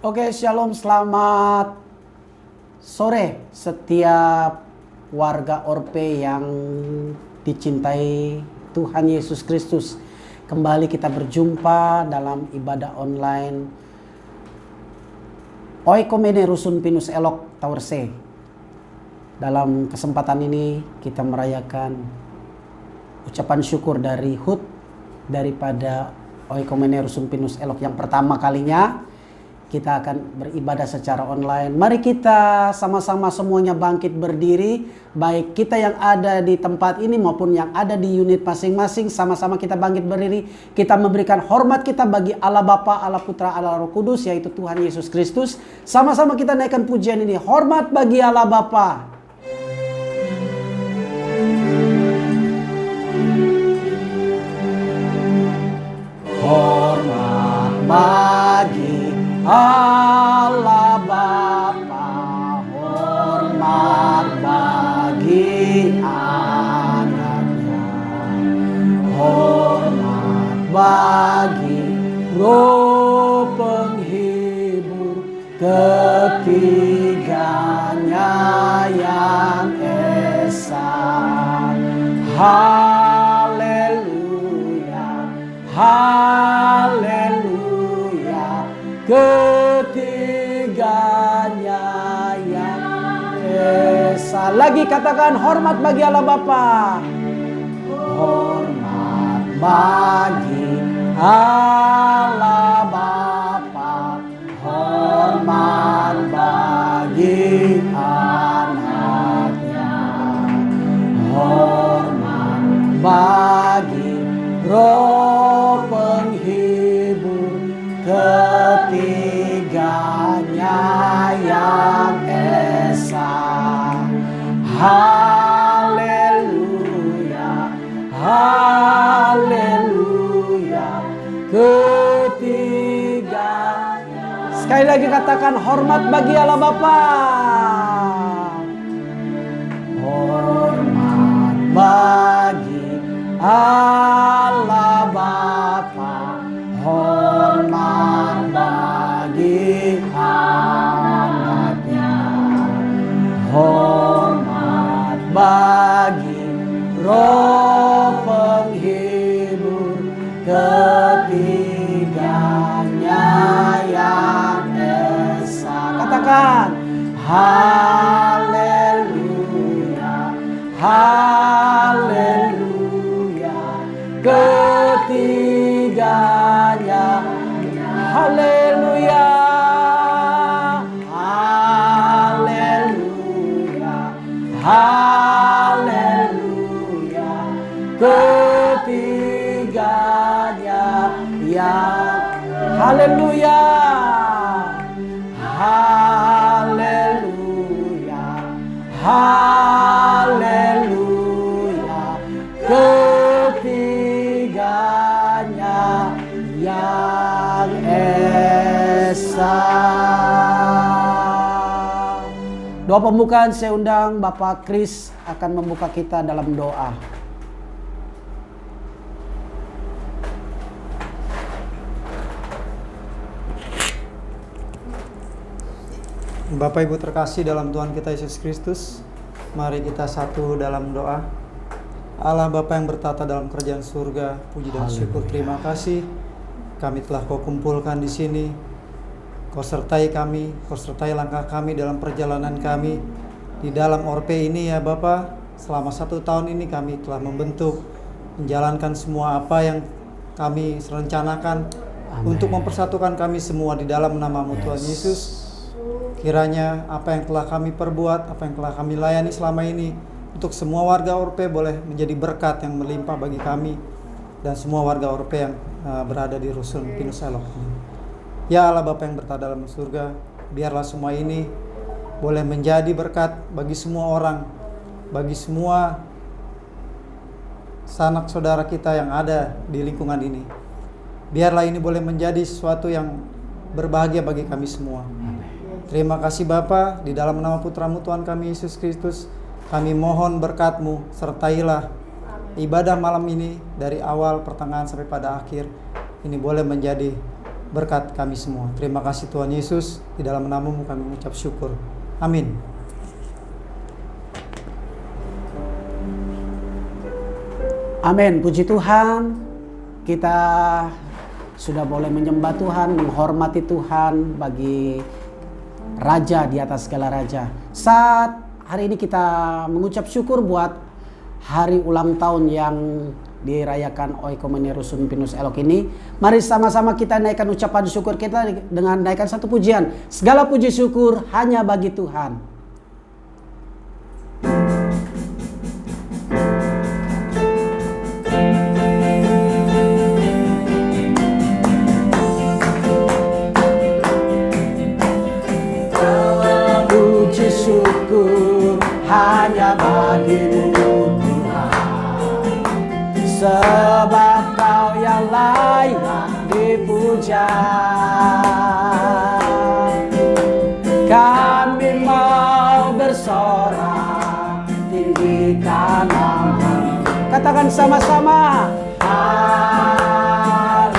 Oke, shalom, selamat sore setiap warga Orpe yang dicintai Tuhan Yesus Kristus. Kembali kita berjumpa dalam ibadah online Oikomene Rusun Pinus Elok Taurse. Dalam kesempatan ini kita merayakan ucapan syukur dari HUT daripada Oikomene Rusun Pinus Elok yang pertama kalinya. Kita akan beribadah secara online. Mari kita sama-sama semuanya bangkit berdiri. Baik kita yang ada di tempat ini maupun yang ada di unit masing-masing. Sama-sama kita bangkit berdiri. Kita memberikan hormat kita bagi Allah Bapa, Allah Putra, Allah Roh Kudus, yaitu Tuhan Yesus Kristus. Sama-sama kita naikkan pujian ini. Hormat bagi Allah Bapa. Hormat bagi Allah Bapa, hormat bagi anaknya, hormat bagi Roh penghibur ketiganya yang esa. Haleluya, haleluya. Ketiganya yang esa. Lagi katakan hormat bagi Allah Bapa. Hormat bagi Allah Bapa. Hormat bagi anaknya. Hormat bagi Roh penghibur ketiganya yang esa. Haleluya, haleluya. Ketiganya. Sekali lagi katakan hormat bagi Allah Bapa. Hormat bagi Allah Bapa. Hormat bagi anaknya. Hormat bagi Roh penghibur ketiganya yang esa. Katakan haleluya, haleluya. Ketiganya. Haleluya, haleluya, haleluya. Ketiganya yang haleluya, haleluya, haleluya. Ketiganya yang esa. Doa pembukaan saya undang Bapak Kris akan membuka kita dalam doa. Bapak Ibu terkasih dalam Tuhan kita Yesus Kristus, mari kita satu dalam doa. Allah Bapa yang bertata dalam kerajaan surga, puji dan syukur, terima kasih kami telah Kau kumpulkan di sini. Kau sertai kami, Kau sertai langkah kami dalam perjalanan kami di dalam Orpe ini ya Bapa. Selama 1 tahun ini kami telah membentuk, menjalankan semua apa yang kami rencanakan. Amen. Untuk mempersatukan kami semua di dalam nama-Mu Tuhan Yesus. Kiranya apa yang telah kami perbuat, apa yang telah kami layani selama ini untuk semua warga Orpe boleh menjadi berkat yang melimpah bagi kami dan semua warga Orpe yang berada di Rusun Pinus Elok. Ya Allah Bapa yang berada dalam surga, biarlah semua ini boleh menjadi berkat bagi semua orang, bagi semua sanak saudara kita yang ada di lingkungan ini. Biarlah ini boleh menjadi sesuatu yang berbahagia bagi kami semua. Terima kasih Bapa, di dalam nama Putra-Mu Tuhan kami Yesus Kristus, kami mohon berkat-Mu, sertailah ibadah malam ini dari awal pertengahan sampai pada akhir. Ini boleh menjadi berkat kami semua. Terima kasih Tuhan Yesus, di dalam nama-Mu kami mengucap syukur. Amin. Amin. Puji Tuhan, kita sudah boleh menyembah Tuhan, menghormati Tuhan bagi Raja di atas segala raja. Saat hari ini kita mengucap syukur buat hari ulang tahun yang dirayakan Oikumene Rusun Pinus Elok ini. Mari sama-sama kita naikkan ucapan syukur kita dengan naikkan satu pujian. Segala puji syukur hanya bagi Tuhan. Syukur hanya bagi-Mu Tuhan, sebab Kau yang layak dipuja. Kami mau bersorak tinggikan nama-Mu. Katakan sama-sama, haleluya.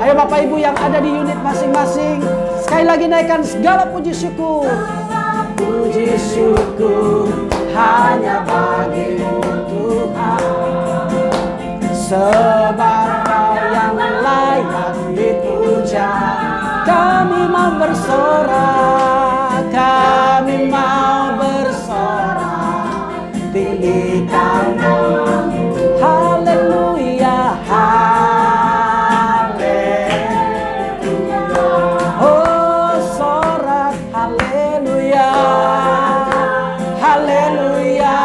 Ayo Bapak Ibu yang ada di unit masing-masing, sekali lagi naikkan segala puji syukur. Puji syukur hanya bagi-Mu Tuhan, sebab Kau yang layak dipuja. Kami mau bersorak, kami mau bersorak tinggikan nama-Mu. Haleluya, haleluya. Oh sorak haleluya, haleluya,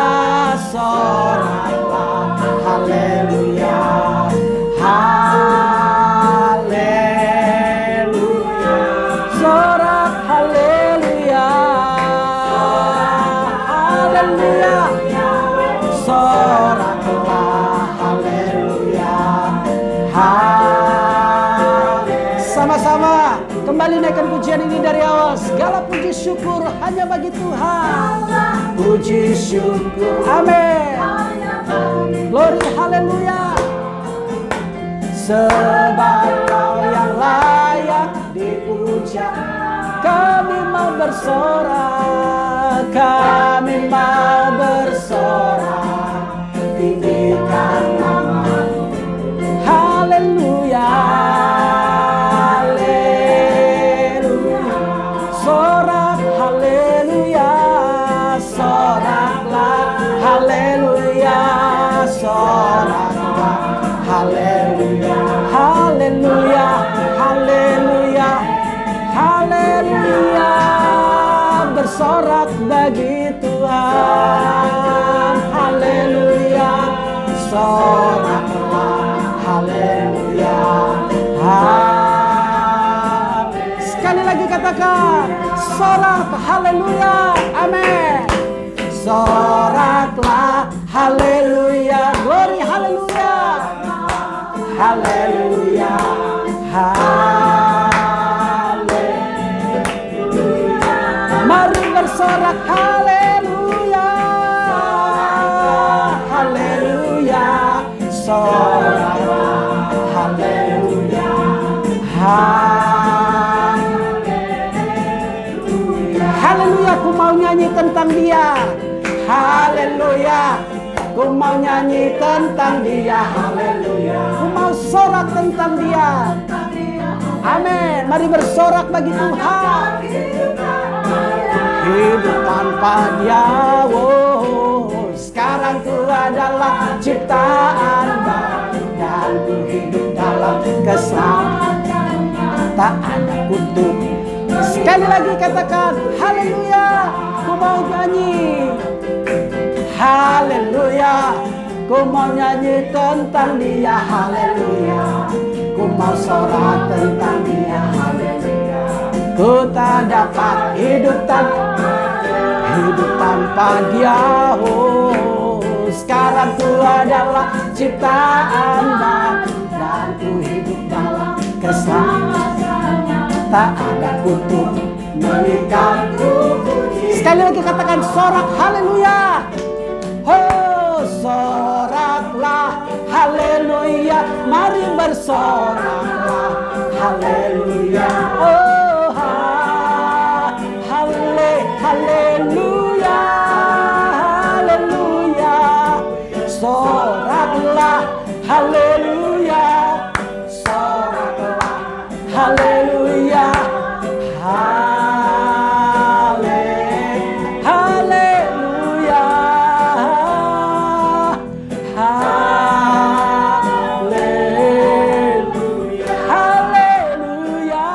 soraklah haleluya, haleluya, sorak haleluya, haleluya, soraklah haleluya, sama-sama kembali naikkan pujian ini dari awal. Segala puji syukur hanya bagi Tuhan. Puji syukur, amin. Glory, haleluya. Sebab Kau yang layak dipuja. Kami mau bersorak, kami mau bersorak tinggikan nama-Mu. Haleluya, haleluya, sorak haleluya, soraklah haleluya, soraklah haleluya, haleluya, haleluya, haleluya. Bersorak bagi Tuhan, haleluya, soraklah haleluya, sekali lagi katakan sorak haleluya, amin. Soraklah haleluya, glory haleluya, haleluya, haleluya. Mari bersorak haleluya, haleluya, soraklah haleluya, haleluya. Ku mau nyanyi tentang Dia, haleluya. Ku mau nyanyi tentang Dia, haleluya. Ku mau sorak tentang Dia, amin. Mari bersorak bagi Tuhan. Hidup tanpa Dia, oh, sekarang ku adalah ciptaan baru, dan ku hidup dalam keselamatan, tak ada kutuk. Sekali lagi katakan haleluya. Ku mau nyanyi haleluya. Ku mau nyanyi tentang Dia, haleluya. Ku mau sorak tentang Dia, haleluya. Ku tak dapat hidup tanpa Dia, oh, sekarang ku adalah ciptaan baru, dan ku hidup dalam keselamatan, tak ada kutuk mengikatku. Sekali lagi katakan sorak haleluya. Oh, soraklah haleluya. Mari bersoraklah haleluya. Oh, haleluya, haleluya. Soraklah, haleluya. Soraklah, haleluya. Haleluya. Haleluya. Haleluya. Haleluya.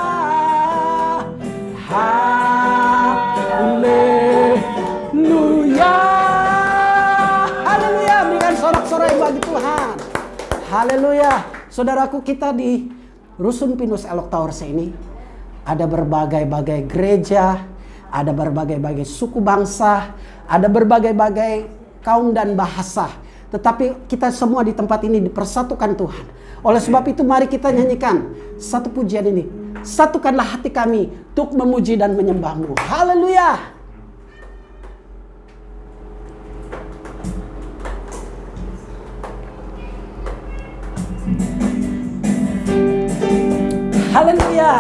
Haleluya. Berikan sorak-sorai bagi Tuhan. Haleluya. Saudaraku, kita di Rusun Pinus Elok Taurse ini ada berbagai-bagai gereja, ada berbagai-bagai suku bangsa, ada berbagai-bagai kaum dan bahasa. Tetapi kita semua di tempat ini dipersatukan Tuhan. Oleh sebab itu mari kita nyanyikan satu pujian ini. Satukanlah hati kami untuk memuji dan menyembah-Mu. Haleluya. Haleluya.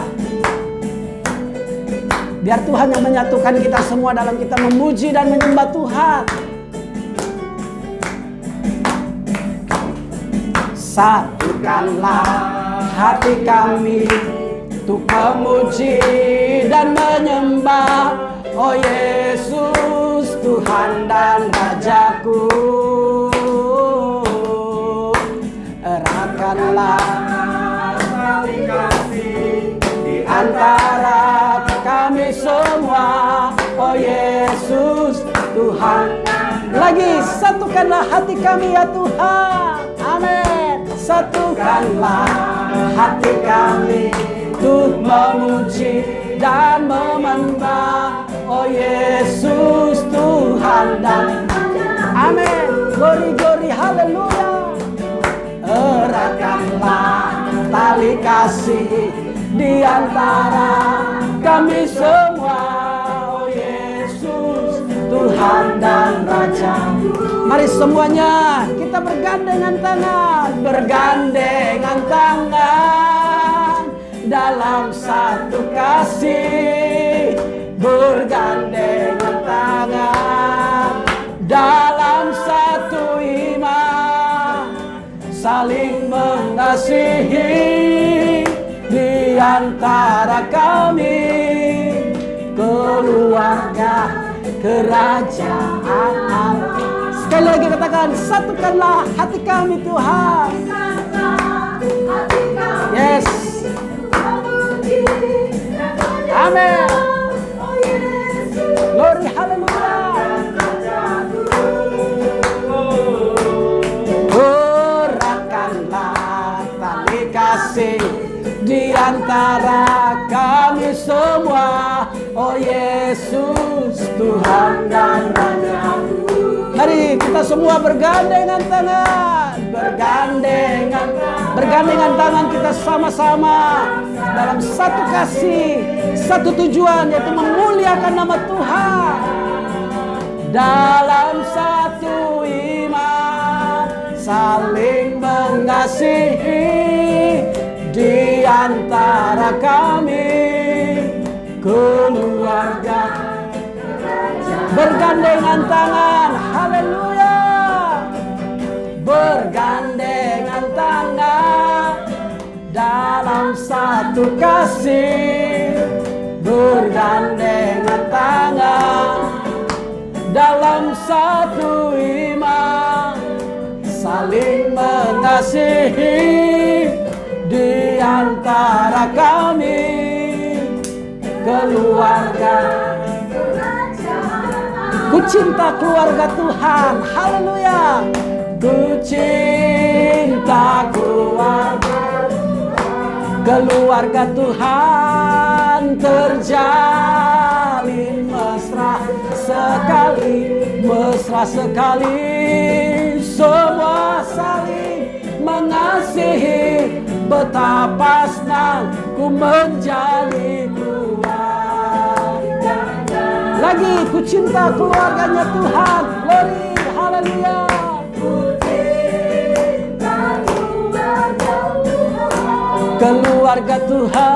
Biar Tuhan yang menyatukan kita semua dalam kita memuji dan menyembah Tuhan. Satukanlah hati kami untuk memuji dan menyembah, oh Yesus Tuhan dan Rajaku. Eratkanlah tali kasih di antara kami semua, oh Yesus Tuhan. Lagi, satukanlah hati kami ya Tuhan. Amin. Satukanlah hati kami untuk memuji dan menyembah, oh Yesus Tuhan dan amin. Glory, glory, haleluya. Eratkanlah tali kasih di antara kami semua, oh Yesus Tuhan dan Raja. Mari semuanya kita bergandengan tangan dalam satu kasih, bergandengan tangan dalam satu iman, saling mengasihi di antara kami, keluarga kerajaan Allah. Sekali lagi katakan, satukanlah hati kami Tuhan. Yes. Amin. Glory, haleluya. Eratkanlah tali kasih di antara kami semua, oh Yesus Tuhan dan Raja. Mari kita semua bergandengan tangan, bergandengan tangan kita sama-sama dalam satu kasih, satu tujuan, yaitu memuliakan nama Tuhan. Dalam satu iman, saling mengasihi di antara kami, keluarga bergandengan tangan, haleluya. Bergandengan tangan dalam satu kasih, bergandengan tangan dalam satu iman, saling mengasihi di antara kami, keluarga. Ku cinta keluarga Tuhan, haleluya. Ku cinta keluarga Tuhan, terjalin mesra sekali, semua saling mengasihi. Betapa senang ku menjadi keluarga. Lagi, ku cinta keluarganya Tuhan. Glory, haleluya. Ku cinta keluarga Tuhan, keluarga Tuhan.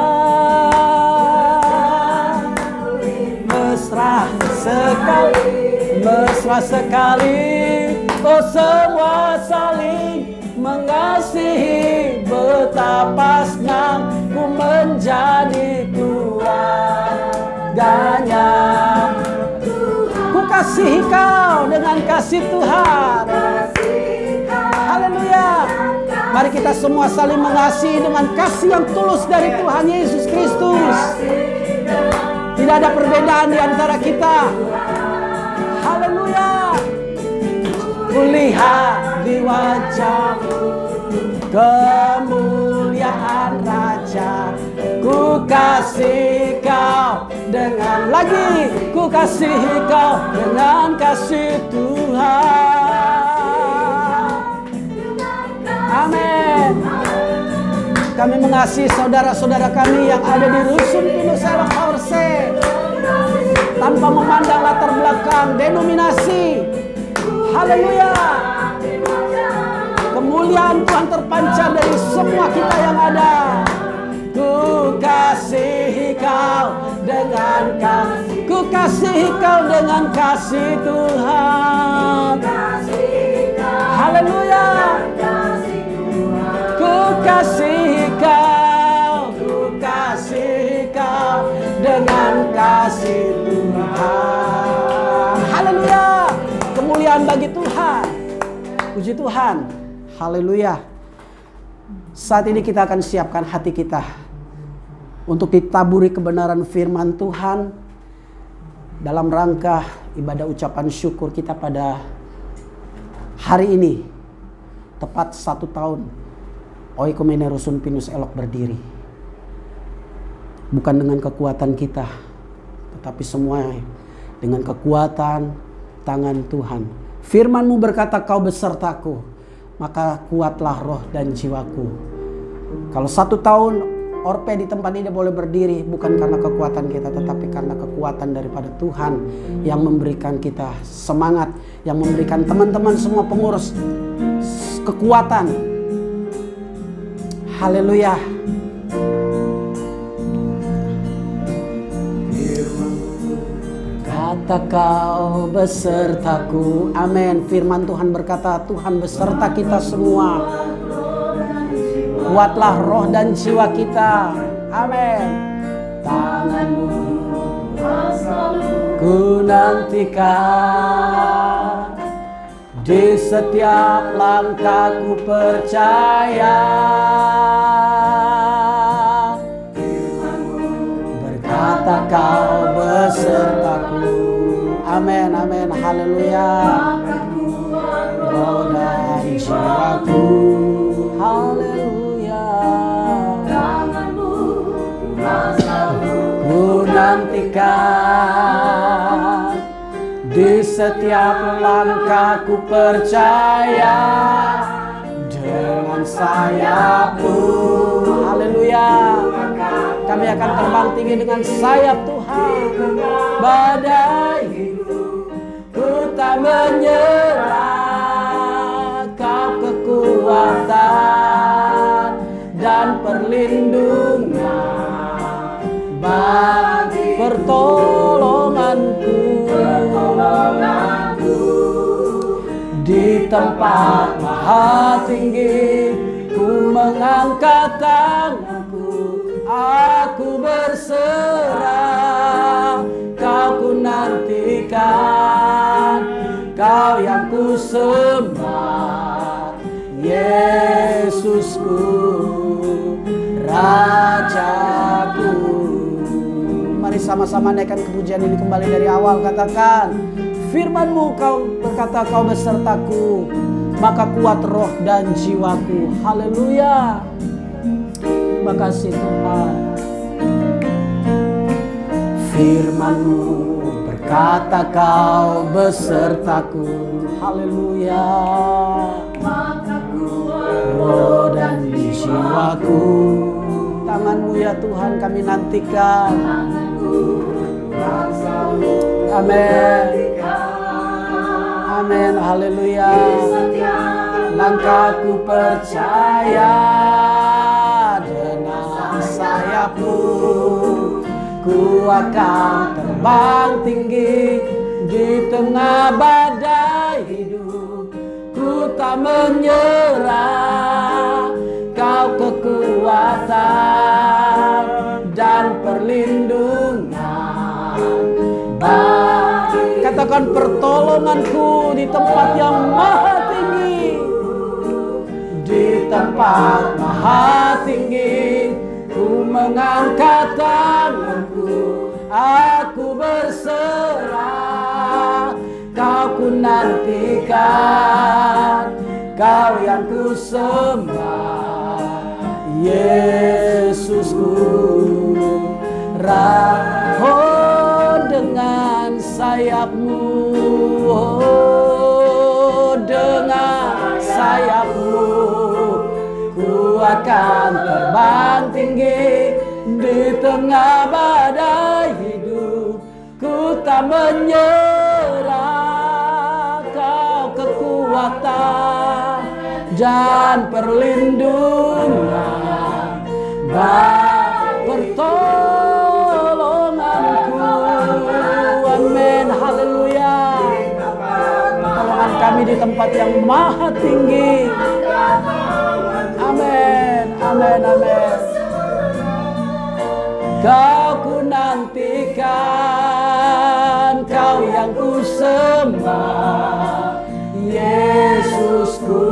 Mesra sekali, oh semua saling mengasihi. Betapa senang ku menjadi keluarganya. Ku kasihi kau dengan kasih Tuhan. Haleluya. Mari kita semua saling mengasihi dengan kasih yang tulus dari Tuhan Yesus Kristus. Tidak ada perbedaan di antara kita. Haleluya. Kulihat di wajahmu kemuliaan Raja. Ku kasih kau dengan lagi. Ku kasih kau dengan kasih Tuhan. Amin. Kami mengasihi saudara-saudara kami yang ada di Rusun Pinus Elok Taurse, tanpa memandang latar belakang denominasi. Haleluya. Kemuliaan Tuhan terpancar dari semua kita yang ada. Ku kasihi kau dengan kasih. Ku kasihi kau dengan kasih Tuhan. Haleluya. Ku kasihi kau dengan kasih Tuhan. Haleluya. Kemuliaan bagi Tuhan. Puji Tuhan. Haleluya. Saat ini kita akan siapkan hati kita untuk ditaburi kebenaran firman Tuhan dalam rangka ibadah ucapan syukur kita pada hari ini. Tepat 1 tahun Oikumene Rusun Pinus Elok berdiri. Bukan dengan kekuatan kita, tetapi semua dengan kekuatan tangan Tuhan. Firman-Mu berkata, kau besertaku, maka kuatlah roh dan jiwaku. Kalau 1 tahun Orpe di tempat ini boleh berdiri, bukan karena kekuatan kita, tetapi karena kekuatan daripada Tuhan yang memberikan kita semangat, yang memberikan teman-teman semua pengurus kekuatan. Haleluya. Kata kau besertaku. Amin. Firman Tuhan berkata, Tuhan beserta kita semua. Kuatlah roh dan jiwa kita. Amin. Tangan-Mu ku nantikan, di setiap langkahku percaya. Berkata kau besertaku. Amin, amin, haleluya. Roh dan jiwaku, haleluya. Ku nantikan, di setiap langkahku percaya. Dengan sayap-Mu, haleluya. Kami akan terbang tinggi dengan sayap Tuhan. Badai hidup ku tak menyerah. Kau kekuatan dan perlindungan, bagi pertolonganku. Di tempat maha tinggi ku mengangkat tanganku. Aku berserah, kau ku nantikan, kau yang ku sembah, Yesusku, Rajaku. Mari sama-sama naikkan kepujian ini kembali dari awal. Katakan, firman-Mu kau berkata kau besertaku, maka kuat roh dan jiwaku. Haleluya. Terima kasih Tuhan. Firman-Mu berkata kau besertaku. Haleluya. Roh dan jiwaku. Tangan-Mu ya Tuhan kami nantikan. Amin. Amin. Haleluya. Langkahku percaya. sayapmu, ku akan terbang tinggi di tengah badai hidup. Ku tak menyerah, Kau kekuatan dan perlindungan. Katakan, pertolonganku di tempat yang maha tinggi. Di tempat maha tinggi, ku mengangkat tanganku, aku berserah. Kau ku nantikan, Kau yang ku sembah, Yesusku. Oh, dengan sayapmu, oh, dengan sayapmu, ku akan terbang tinggi di tengah badai hidup. Ku tak menyerah, Kau kekuatan dan perlindungan, pertolonganku. Amin, haleluya. Pertolongan kami di tempat yang maha tinggi. Amin, amin, amin. Kau ku nantikan, Kau yang ku sembah, Yesusku.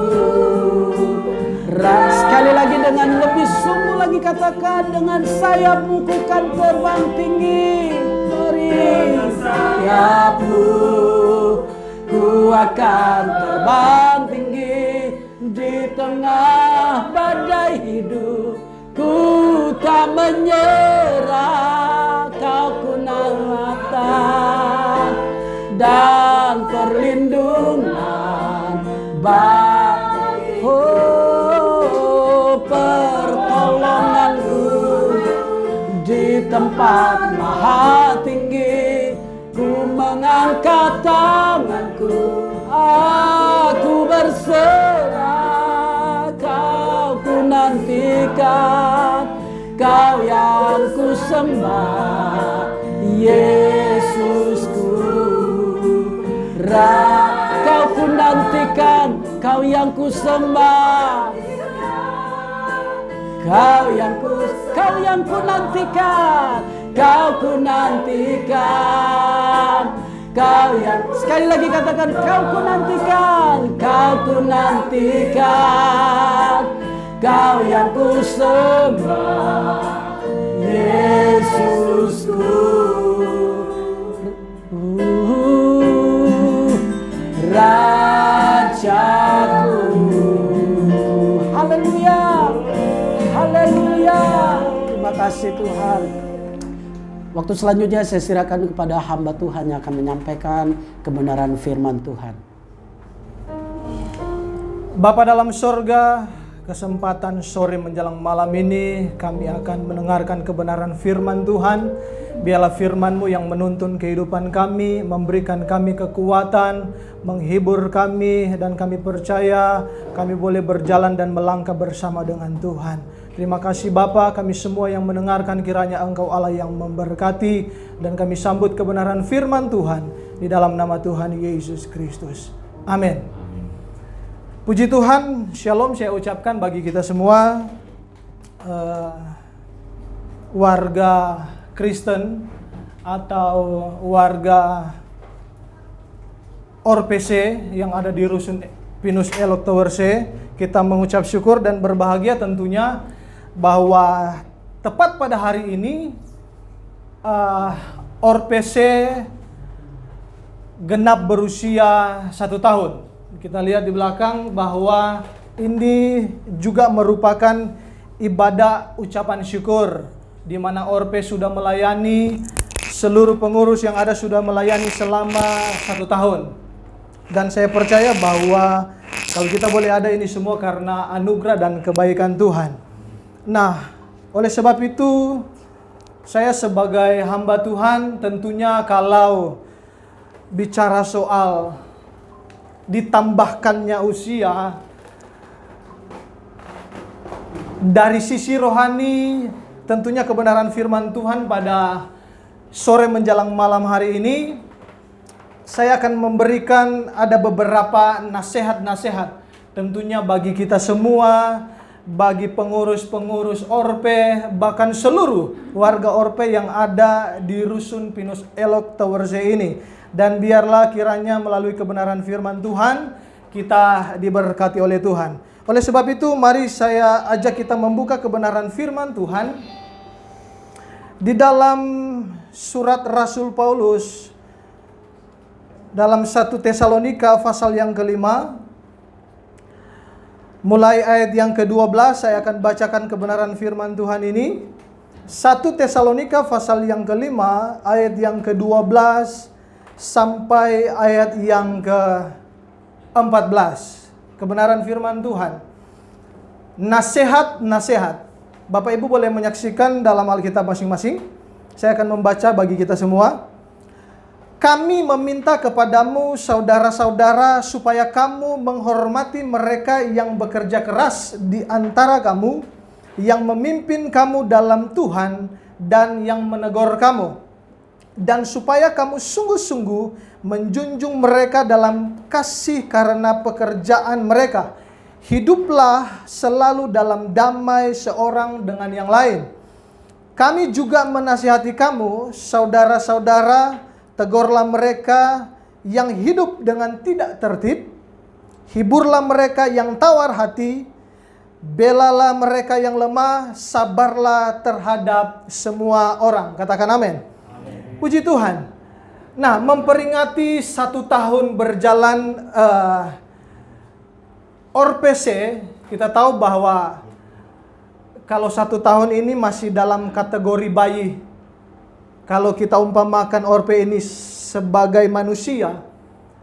Sekali lagi dengan lebih sungguh lagi katakan, dengan sayapmu ku kan terbang tinggi. Beri sayapmu, ku akan terbang tinggi di tengah badai hidup. Ku tak menyerah, Kau keselamatan dan perlindungan. Pertolonganku di tempat maha tinggi. Ku mengangkat tanganku, aku berserah. Kau ku nantikan, Kau yang ku sembah, Yesusku. Kau ku nantikan, Kau yang ku sembah, Kau yang ku nantikan, Kau ku nantikan, Kau yang, sekali lagi katakan, Kau ku nantikan, Kau ku nantikan, Kau yang ku sembah, Yesusku. Rajaku. Haleluya. Haleluya. Terima kasih Tuhan. Waktu selanjutnya saya serahkan kepada hamba Tuhan yang akan menyampaikan kebenaran firman Tuhan. Bapa dalam sorga, kesempatan sore menjelang malam ini kami akan mendengarkan kebenaran firman Tuhan. Biarlah firman-Mu yang menuntun kehidupan kami, memberikan kami kekuatan, menghibur kami, dan kami percaya kami boleh berjalan dan melangkah bersama dengan Tuhan. Terima kasih Bapa, kami semua yang mendengarkan kiranya Engkau Allah yang memberkati, dan kami sambut kebenaran firman Tuhan di dalam nama Tuhan Yesus Kristus. Amin. Puji Tuhan, Shalom saya ucapkan bagi kita semua warga Kristen atau warga ORPC yang ada di Rusun Pinus Elok Tower C. Kita mengucap syukur dan berbahagia tentunya bahwa tepat pada hari ini ORPC genap berusia 1 tahun. Kita lihat di belakang bahwa ini juga merupakan ibadah ucapan syukur, di mana ORP sudah melayani, seluruh pengurus yang ada sudah melayani selama 1 tahun. Dan saya percaya bahwa kalau kita boleh ada ini semua karena anugerah dan kebaikan Tuhan. Nah, oleh sebab itu saya sebagai hamba Tuhan tentunya kalau bicara soal ditambahkannya usia, dari sisi rohani tentunya kebenaran firman Tuhan pada sore menjelang malam hari ini. Saya akan memberikan ada beberapa nasihat-nasihat tentunya bagi kita semua, bagi pengurus-pengurus Orpe, bahkan seluruh warga Orpe yang ada di Rusun Pinus Elok Towerse ini. Dan biarlah kiranya melalui kebenaran firman Tuhan kita diberkati oleh Tuhan. Oleh sebab itu mari saya ajak kita membuka kebenaran firman Tuhan di dalam surat Rasul Paulus dalam 1 Tesalonika pasal yang kelima, mulai ayat yang ke-12 saya akan bacakan kebenaran firman Tuhan ini. 1 Tesalonika pasal yang kelima, ayat yang ke-12 sampai ayat yang ke-14. Kebenaran firman Tuhan. Nasihat-nasihat. Bapak Ibu boleh menyaksikan dalam Alkitab masing-masing. Saya akan membaca bagi kita semua. Kami meminta kepadamu saudara-saudara supaya kamu menghormati mereka yang bekerja keras di antara kamu, yang memimpin kamu dalam Tuhan dan yang menegur kamu. Dan supaya kamu sungguh-sungguh menjunjung mereka dalam kasih karena pekerjaan mereka. Hiduplah selalu dalam damai seorang dengan yang lain. Kami juga menasihati kamu, saudara-saudara, tegurlah mereka yang hidup dengan tidak tertib, hiburlah mereka yang tawar hati, belalah mereka yang lemah, sabarlah terhadap semua orang. Katakan amin. Puji Tuhan. Nah, memperingati 1 tahun berjalan Orpese, kita tahu bahwa kalau 1 tahun ini masih dalam kategori bayi. Kalau kita umpamakan Orpe ini sebagai manusia,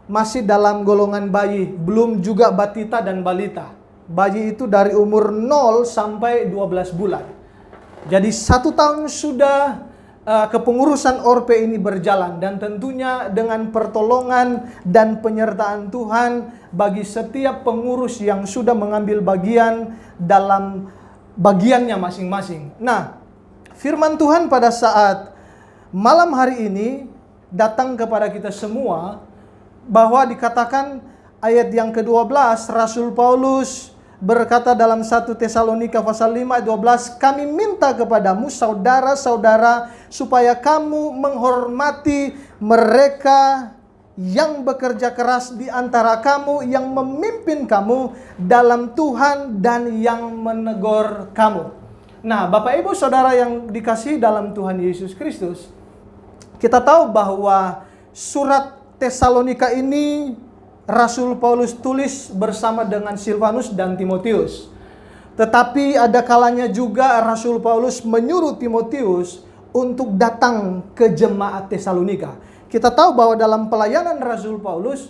masih dalam golongan bayi, belum juga batita dan balita. Bayi itu dari umur 0 sampai 12 bulan. Jadi 1 tahun sudah kepengurusan Orpe ini berjalan, dan tentunya dengan pertolongan dan penyertaan Tuhan bagi setiap pengurus yang sudah mengambil bagian dalam bagiannya masing-masing. Nah, firman Tuhan pada saat malam hari ini datang kepada kita semua bahwa dikatakan ayat yang ke-12, Rasul Paulus berkata dalam 1 Tesalonika pasal 5 ayat 12, kami minta kepadamu saudara-saudara supaya kamu menghormati mereka yang bekerja keras di antara kamu, yang memimpin kamu dalam Tuhan dan yang menegur kamu. Nah, Bapak Ibu Saudara yang dikasihi dalam Tuhan Yesus Kristus, kita tahu bahwa surat Tesalonika ini Rasul Paulus tulis bersama dengan Silvanus dan Timotius. Tetapi ada kalanya juga Rasul Paulus menyuruh Timotius untuk datang ke jemaat Tesalonika. Kita tahu bahwa dalam pelayanan Rasul Paulus,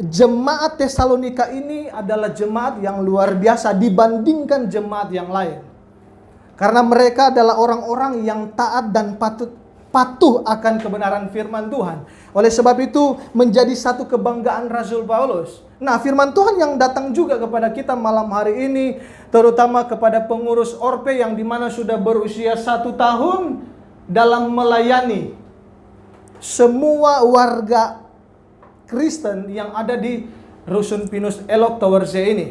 jemaat Tesalonika ini adalah jemaat yang luar biasa dibandingkan jemaat yang lain. Karena mereka adalah orang-orang yang taat dan patuh akan kebenaran firman Tuhan. Oleh sebab itu menjadi satu kebanggaan Rasul Paulus. Nah, firman Tuhan yang datang juga kepada kita malam hari ini, terutama kepada pengurus Orpe yang dimana sudah berusia 1 tahun dalam melayani semua warga Kristen yang ada di Rusun Pinus Elok Towerse ini.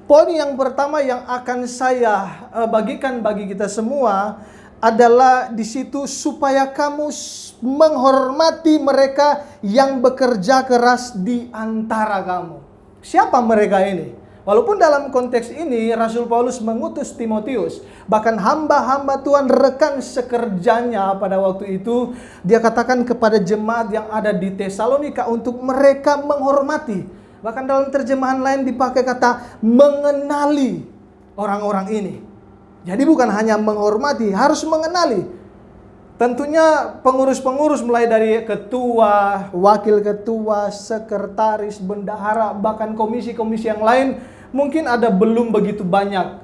Poin yang pertama yang akan saya bagikan bagi kita semua adalah di situ supaya kamu menghormati mereka yang bekerja keras di antara kamu. Siapa mereka ini? Walaupun dalam konteks ini Rasul Paulus mengutus Timotius, bahkan hamba-hamba Tuhan rekan sekerjanya pada waktu itu, dia katakan kepada jemaat yang ada di Tesalonika untuk mereka menghormati. Bahkan dalam terjemahan lain dipakai kata mengenali orang-orang ini. Jadi bukan hanya menghormati, harus mengenali. Tentunya pengurus-pengurus mulai dari ketua, wakil ketua, sekretaris, bendahara, bahkan komisi-komisi yang lain, mungkin ada belum begitu banyak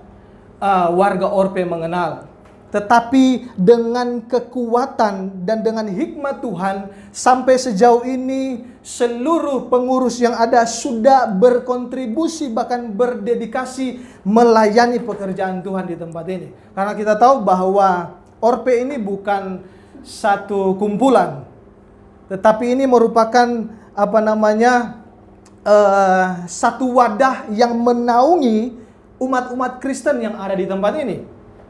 warga Orpe mengenal. Tetapi dengan kekuatan dan dengan hikmat Tuhan, sampai sejauh ini seluruh pengurus yang ada sudah berkontribusi, bahkan berdedikasi melayani pekerjaan Tuhan di tempat ini. Karena kita tahu bahwa Orpe ini bukan satu kumpulan, tetapi ini merupakan satu wadah yang menaungi umat-umat Kristen yang ada di tempat ini.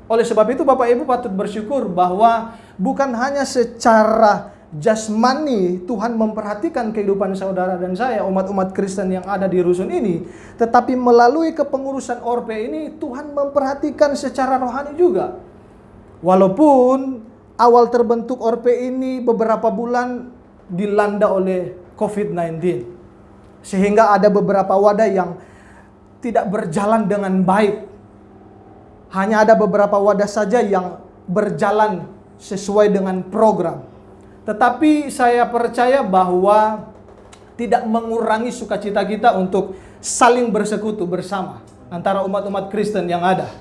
Oleh sebab itu Bapak Ibu patut bersyukur bahwa bukan hanya secara jasmani Tuhan memperhatikan kehidupan saudara dan saya, umat-umat Kristen yang ada di rusun ini, tetapi melalui kepengurusan Orpe ini Tuhan memperhatikan secara rohani juga. Walaupun awal terbentuk Orpe ini beberapa bulan dilanda oleh COVID-19, sehingga ada beberapa wadah yang tidak berjalan dengan baik. Hanya ada beberapa wadah saja yang berjalan sesuai dengan program. Tetapi saya percaya bahwa tidak mengurangi sukacita kita untuk saling bersekutu bersama antara umat-umat Kristen yang ada.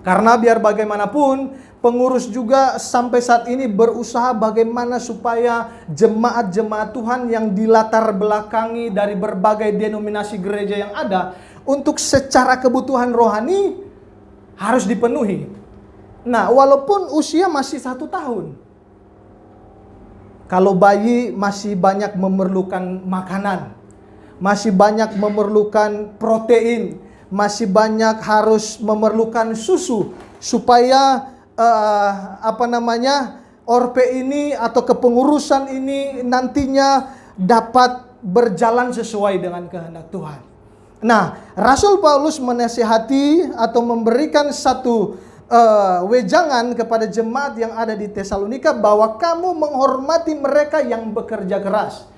Karena biar bagaimanapun, pengurus juga sampai saat ini berusaha bagaimana supaya jemaat-jemaat Tuhan yang dilatar belakangi dari berbagai denominasi gereja yang ada, untuk secara kebutuhan rohani harus dipenuhi. Nah, walaupun usia masih 1 tahun. Kalau bayi masih banyak memerlukan makanan, masih banyak memerlukan protein, masih banyak harus memerlukan susu, supaya Orpe ini atau kepengurusan ini nantinya dapat berjalan sesuai dengan kehendak Tuhan. Nah, Rasul Paulus menasihati atau memberikan satu wejangan kepada jemaat yang ada di Tesalonika bahwa kamu menghormati mereka yang bekerja keras.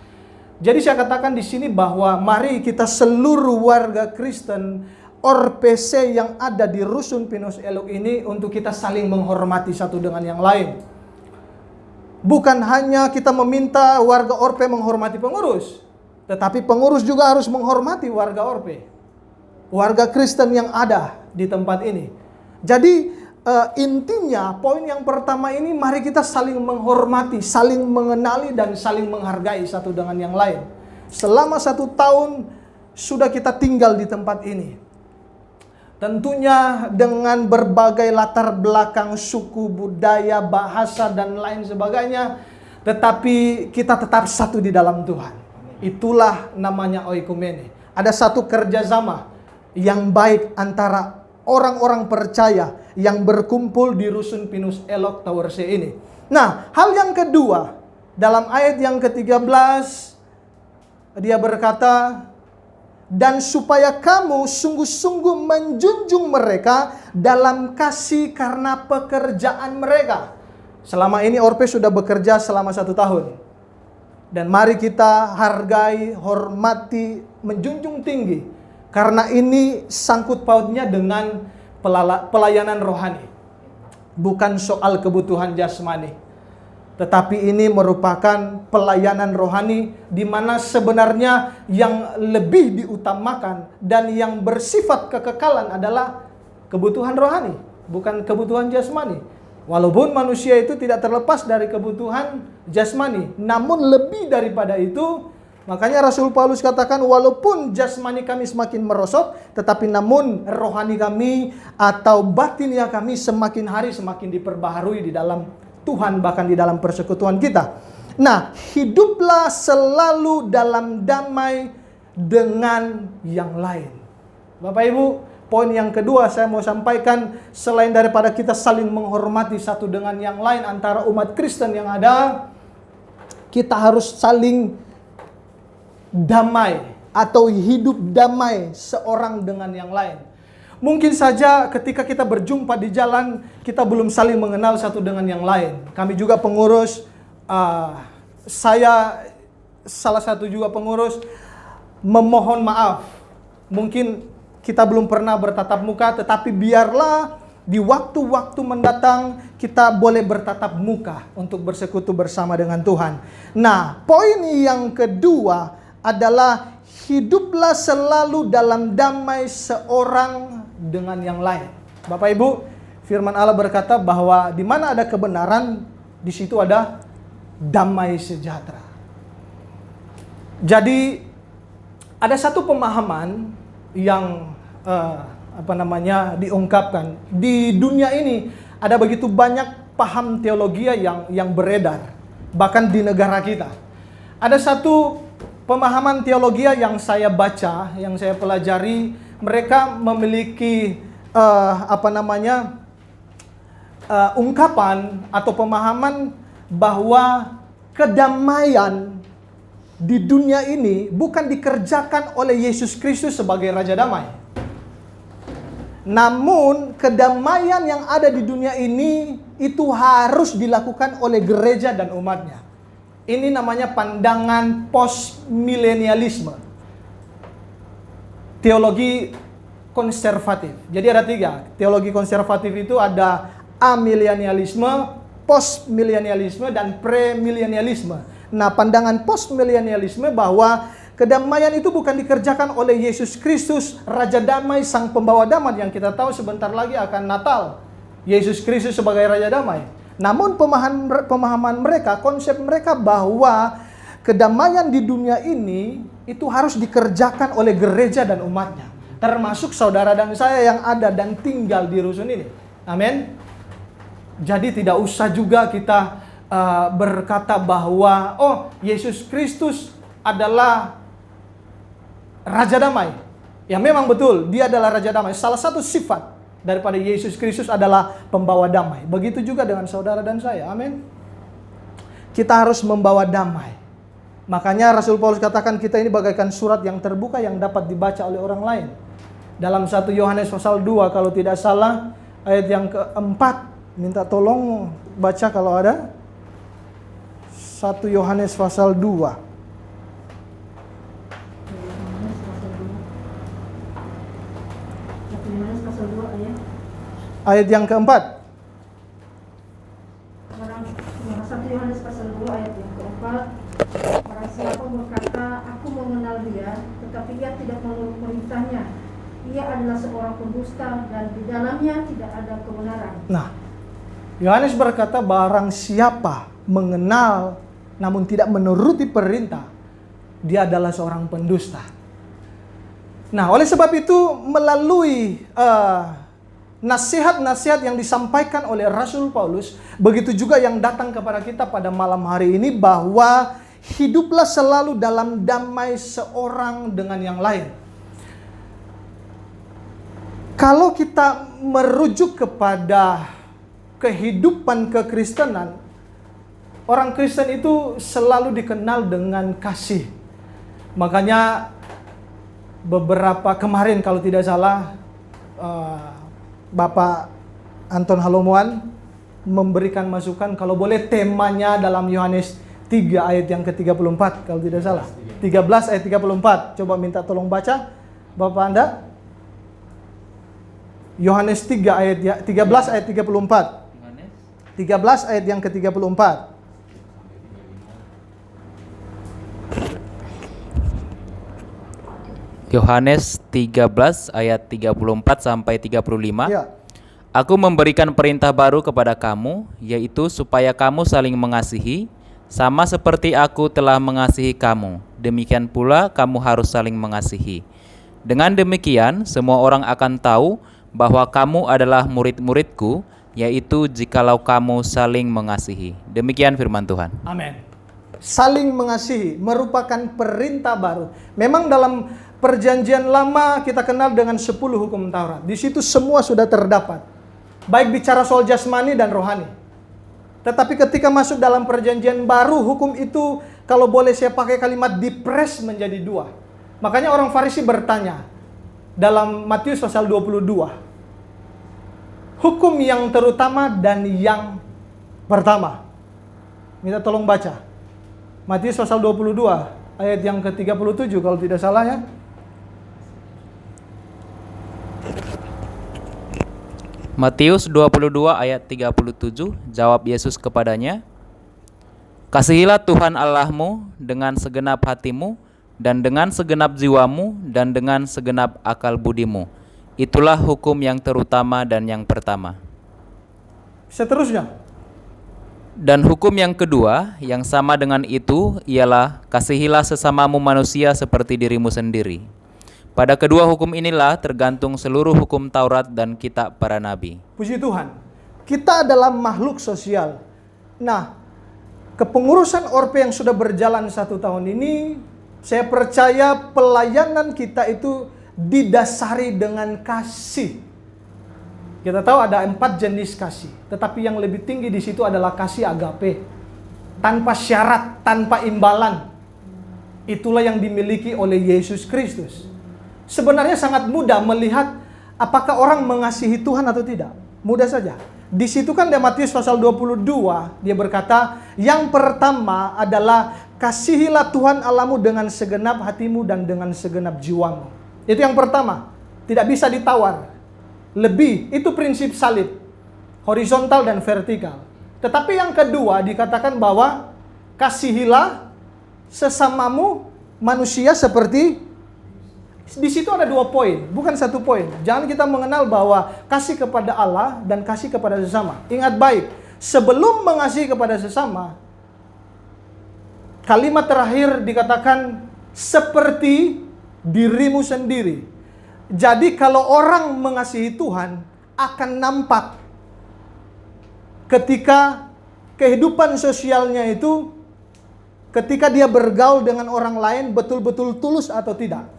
Jadi saya katakan di sini bahwa mari kita seluruh warga Kristen Orpe C yang ada di Rusun Pinus Elok ini untuk kita saling menghormati satu dengan yang lain. Bukan hanya kita meminta warga Orpe menghormati pengurus, tetapi pengurus juga harus menghormati warga Orpe, warga Kristen yang ada di tempat ini. Jadi intinya poin yang pertama ini, mari kita saling menghormati, saling mengenali dan saling menghargai satu dengan yang lain. Selama 1 tahun sudah kita tinggal di tempat ini. Tentunya dengan berbagai latar belakang suku, budaya, bahasa dan lain sebagainya, tetapi kita tetap satu di dalam Tuhan. Itulah namanya oikumene. Ada satu kerjasama yang baik antara orang-orang percaya yang berkumpul di Rusun Pinus Elok Tower C ini. Nah, hal yang kedua, dalam ayat yang ke-13, dia berkata, dan supaya kamu sungguh-sungguh menjunjung mereka dalam kasih karena pekerjaan mereka. Selama ini Orpe sudah bekerja selama 1 tahun. Dan mari kita hargai, hormati, menjunjung tinggi. Karena ini sangkut pautnya dengan pelayanan rohani. Bukan soal kebutuhan jasmani. Tetapi ini merupakan pelayanan rohani di mana sebenarnya yang lebih diutamakan dan yang bersifat kekekalan adalah kebutuhan rohani, bukan kebutuhan jasmani. Walaupun manusia itu tidak terlepas dari kebutuhan jasmani, namun lebih daripada itu, makanya Rasul Paulus katakan walaupun jasmani kami semakin merosot, tetapi namun rohani kami atau batinia kami semakin hari semakin diperbaharui di dalam Tuhan, bahkan di dalam persekutuan kita. Nah, hiduplah selalu dalam damai dengan yang lain. Bapak Ibu, poin yang kedua saya mau sampaikan, selain daripada kita saling menghormati satu dengan yang lain antara umat Kristen yang ada, kita harus saling damai atau hidup damai seorang dengan yang lain. Mungkin saja ketika kita berjumpa di jalan, kita belum saling mengenal satu dengan yang lain. Kami juga pengurus, saya salah satu juga pengurus, memohon maaf. Mungkin kita belum pernah bertatap muka, tetapi biarlah di waktu-waktu mendatang kita boleh bertatap muka untuk bersekutu bersama dengan Tuhan. Nah, poin yang kedua adalah hiduplah selalu dalam damai seorang dengan yang lain. Bapak Ibu, Firman Allah berkata bahwa di mana ada kebenaran, di situ ada damai sejahtera. Jadi ada satu pemahaman yang diungkapkan di dunia ini. Ada begitu banyak paham teologi yang beredar, bahkan di negara kita. Ada satu pemahaman teologi yang saya baca, yang saya pelajari, mereka memiliki ungkapan atau pemahaman bahwa kedamaian di dunia ini bukan dikerjakan oleh Yesus Kristus sebagai Raja Damai. Namun kedamaian yang ada di dunia ini itu harus dilakukan oleh gereja dan umatnya. Ini namanya pandangan post-milenialisme. Teologi konservatif. Jadi ada 3. Teologi konservatif itu ada amilenialisme, postmilenialisme, dan premilenialisme. Nah, pandangan postmilenialisme bahwa kedamaian itu bukan dikerjakan oleh Yesus Kristus, Raja Damai, Sang Pembawa Damai, yang kita tahu sebentar lagi akan Natal. Yesus Kristus sebagai Raja Damai. Namun pemahaman mereka, konsep mereka bahwa kedamaian di dunia ini itu harus dikerjakan oleh gereja dan umatnya. Termasuk saudara dan saya yang ada dan tinggal di rusun ini. Amin. Jadi tidak usah juga kita berkata bahwa Yesus Kristus adalah Raja Damai. Ya memang betul, dia adalah Raja Damai. Salah satu sifat daripada Yesus Kristus adalah pembawa damai. Begitu juga dengan saudara dan saya. Amin. Kita harus membawa damai. Makanya Rasul Paulus katakan kita ini bagaikan surat yang terbuka yang dapat dibaca oleh orang lain. Dalam 1 Yohanes pasal 2 kalau tidak salah, ayat yang keempat. Minta tolong baca kalau ada. 1 Yohanes pasal 2. Ayat yang keempat. 1 Yohanes pasal 2 ayat yang keempat. Barang siapa berkata, aku mengenal dia, tetapi ia tidak menurut perintahnya, ia adalah seorang pendusta dan di dalamnya tidak ada kebenaran. Nah, Yohanes berkata barang siapa mengenal namun tidak menuruti perintah, dia adalah seorang pendusta. Nah, oleh sebab itu melalui nasihat-nasihat yang disampaikan oleh Rasul Paulus, begitu juga yang datang kepada kita pada malam hari ini, bahwa hiduplah selalu dalam damai seorang dengan yang lain. Kalau kita merujuk kepada kehidupan kekristenan, orang Kristen itu selalu dikenal dengan kasih. Makanya beberapa kemarin kalau tidak salah Bapak Anton Halomuan memberikan masukan kalau boleh temanya dalam Yohanes 3 ayat yang ke-34 kalau tidak salah. 13 ayat 34. Coba minta tolong baca Bapak Anda. Yohanes 3 ayat 13 ayat 34. 13 ayat yang ke-34. Yohanes 13 ayat 34 sampai 35. Ya. Aku memberikan perintah baru kepada kamu, yaitu supaya kamu saling mengasihi, sama seperti aku telah mengasihi kamu. Demikian pula kamu harus saling mengasihi. Dengan demikian, semua orang akan tahu bahwa kamu adalah murid-muridku, yaitu jikalau kamu saling mengasihi. Demikian firman Tuhan. Amin. Saling mengasihi merupakan perintah baru. Memang dalam perjanjian lama kita kenal dengan 10 hukum Taurat. Di situ semua sudah terdapat. Baik bicara soal jasmani dan rohani. Tetapi ketika masuk dalam perjanjian baru, hukum itu kalau boleh saya pakai kalimat dipres menjadi 2. Makanya orang Farisi bertanya dalam Matius pasal 22. Hukum yang terutama dan yang pertama. Minta tolong baca. Matius pasal 22 ayat yang ke-37 kalau tidak salah ya. Matius 22 ayat 37, jawab Yesus kepadanya, kasihilah Tuhan Allahmu dengan segenap hatimu, dan dengan segenap jiwamu, dan dengan segenap akal budimu. Itulah hukum yang terutama dan yang pertama. Seterusnya. Dan hukum yang kedua, yang sama dengan itu, ialah kasihilah sesamamu manusia seperti dirimu sendiri. Pada kedua hukum inilah tergantung seluruh hukum Taurat dan kitab para nabi. Puji Tuhan. Kita adalah makhluk sosial. Nah, kepengurusan Orpe yang sudah berjalan 1 tahun ini, saya percaya pelayanan kita itu didasari dengan kasih. Kita tahu ada 4 jenis kasih, tetapi yang lebih tinggi di situ adalah kasih agape. Tanpa syarat, tanpa imbalan. Itulah yang dimiliki oleh Yesus Kristus. Sebenarnya sangat mudah melihat apakah orang mengasihi Tuhan atau tidak. Mudah saja. Di situ kan di Matius pasal 22, dia berkata, yang pertama adalah kasihilah Tuhan Allahmu dengan segenap hatimu dan dengan segenap jiwamu. Itu yang pertama. Tidak bisa ditawar. Lebih, itu prinsip salib. Horizontal dan vertikal. Tetapi yang kedua dikatakan bahwa kasihilah sesamamu manusia seperti. Di situ ada 2 poin, bukan 1 poin. Jangan kita mengenal bahwa kasih kepada Allah dan kasih kepada sesama. Ingat baik, sebelum mengasihi kepada sesama, kalimat terakhir dikatakan seperti dirimu sendiri. Jadi kalau orang mengasihi Tuhan akan nampak ketika kehidupan sosialnya itu, ketika dia bergaul dengan orang lain betul-betul tulus atau tidak.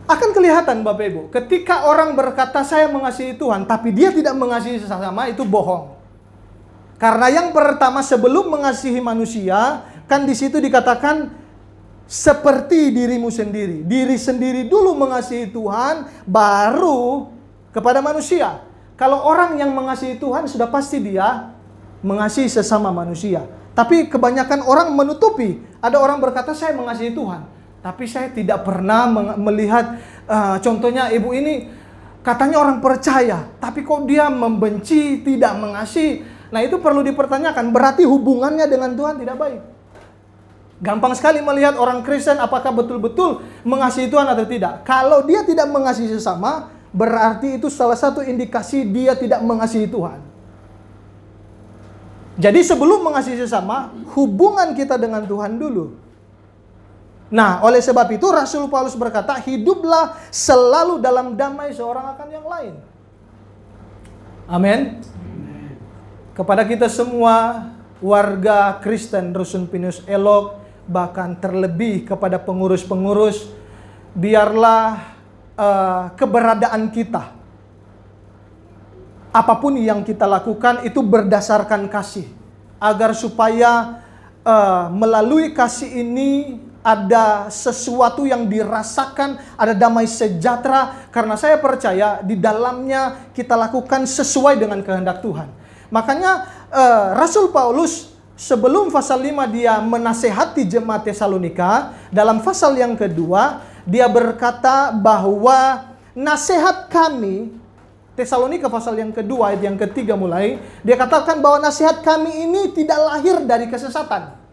Akan kelihatan Bapak Ibu, ketika orang berkata saya mengasihi Tuhan tapi dia tidak mengasihi sesama, itu bohong. Karena yang pertama sebelum mengasihi manusia, kan di situ dikatakan seperti dirimu sendiri. Diri sendiri dulu mengasihi Tuhan, baru kepada manusia. Kalau orang yang mengasihi Tuhan, sudah pasti dia mengasihi sesama manusia. Tapi kebanyakan orang menutupi. Ada orang berkata, saya mengasihi Tuhan. Tapi saya tidak pernah melihat, contohnya ibu ini, katanya orang percaya. Tapi kok dia membenci, tidak mengasihi. Nah itu perlu dipertanyakan. Berarti hubungannya dengan Tuhan tidak baik. Gampang sekali melihat orang Kristen apakah betul-betul mengasihi Tuhan atau tidak. Kalau dia tidak mengasihi sesama, berarti itu salah satu indikasi dia tidak mengasihi Tuhan. Jadi sebelum mengasihi sesama, hubungan kita dengan Tuhan dulu. Nah, oleh sebab itu Rasul Paulus berkata, hiduplah selalu dalam damai seorang akan yang lain. Amin. Kepada kita semua, warga Kristen Rusun Pinus Elok, bahkan terlebih kepada pengurus-pengurus, biarlah keberadaan kita, apapun yang kita lakukan itu berdasarkan kasih, agar supaya melalui kasih ini ada sesuatu yang dirasakan, ada damai sejahtera, karena saya percaya di dalamnya kita lakukan sesuai dengan kehendak Tuhan. Makanya Rasul Paulus sebelum pasal 5 dia menasehati jemaat Tesalonika, dalam pasal yang kedua dia berkata bahwa nasihat kami, Tesalonika pasal yang kedua ayat yang ketiga mulai, dia katakan bahwa nasihat kami ini tidak lahir dari kesesatan.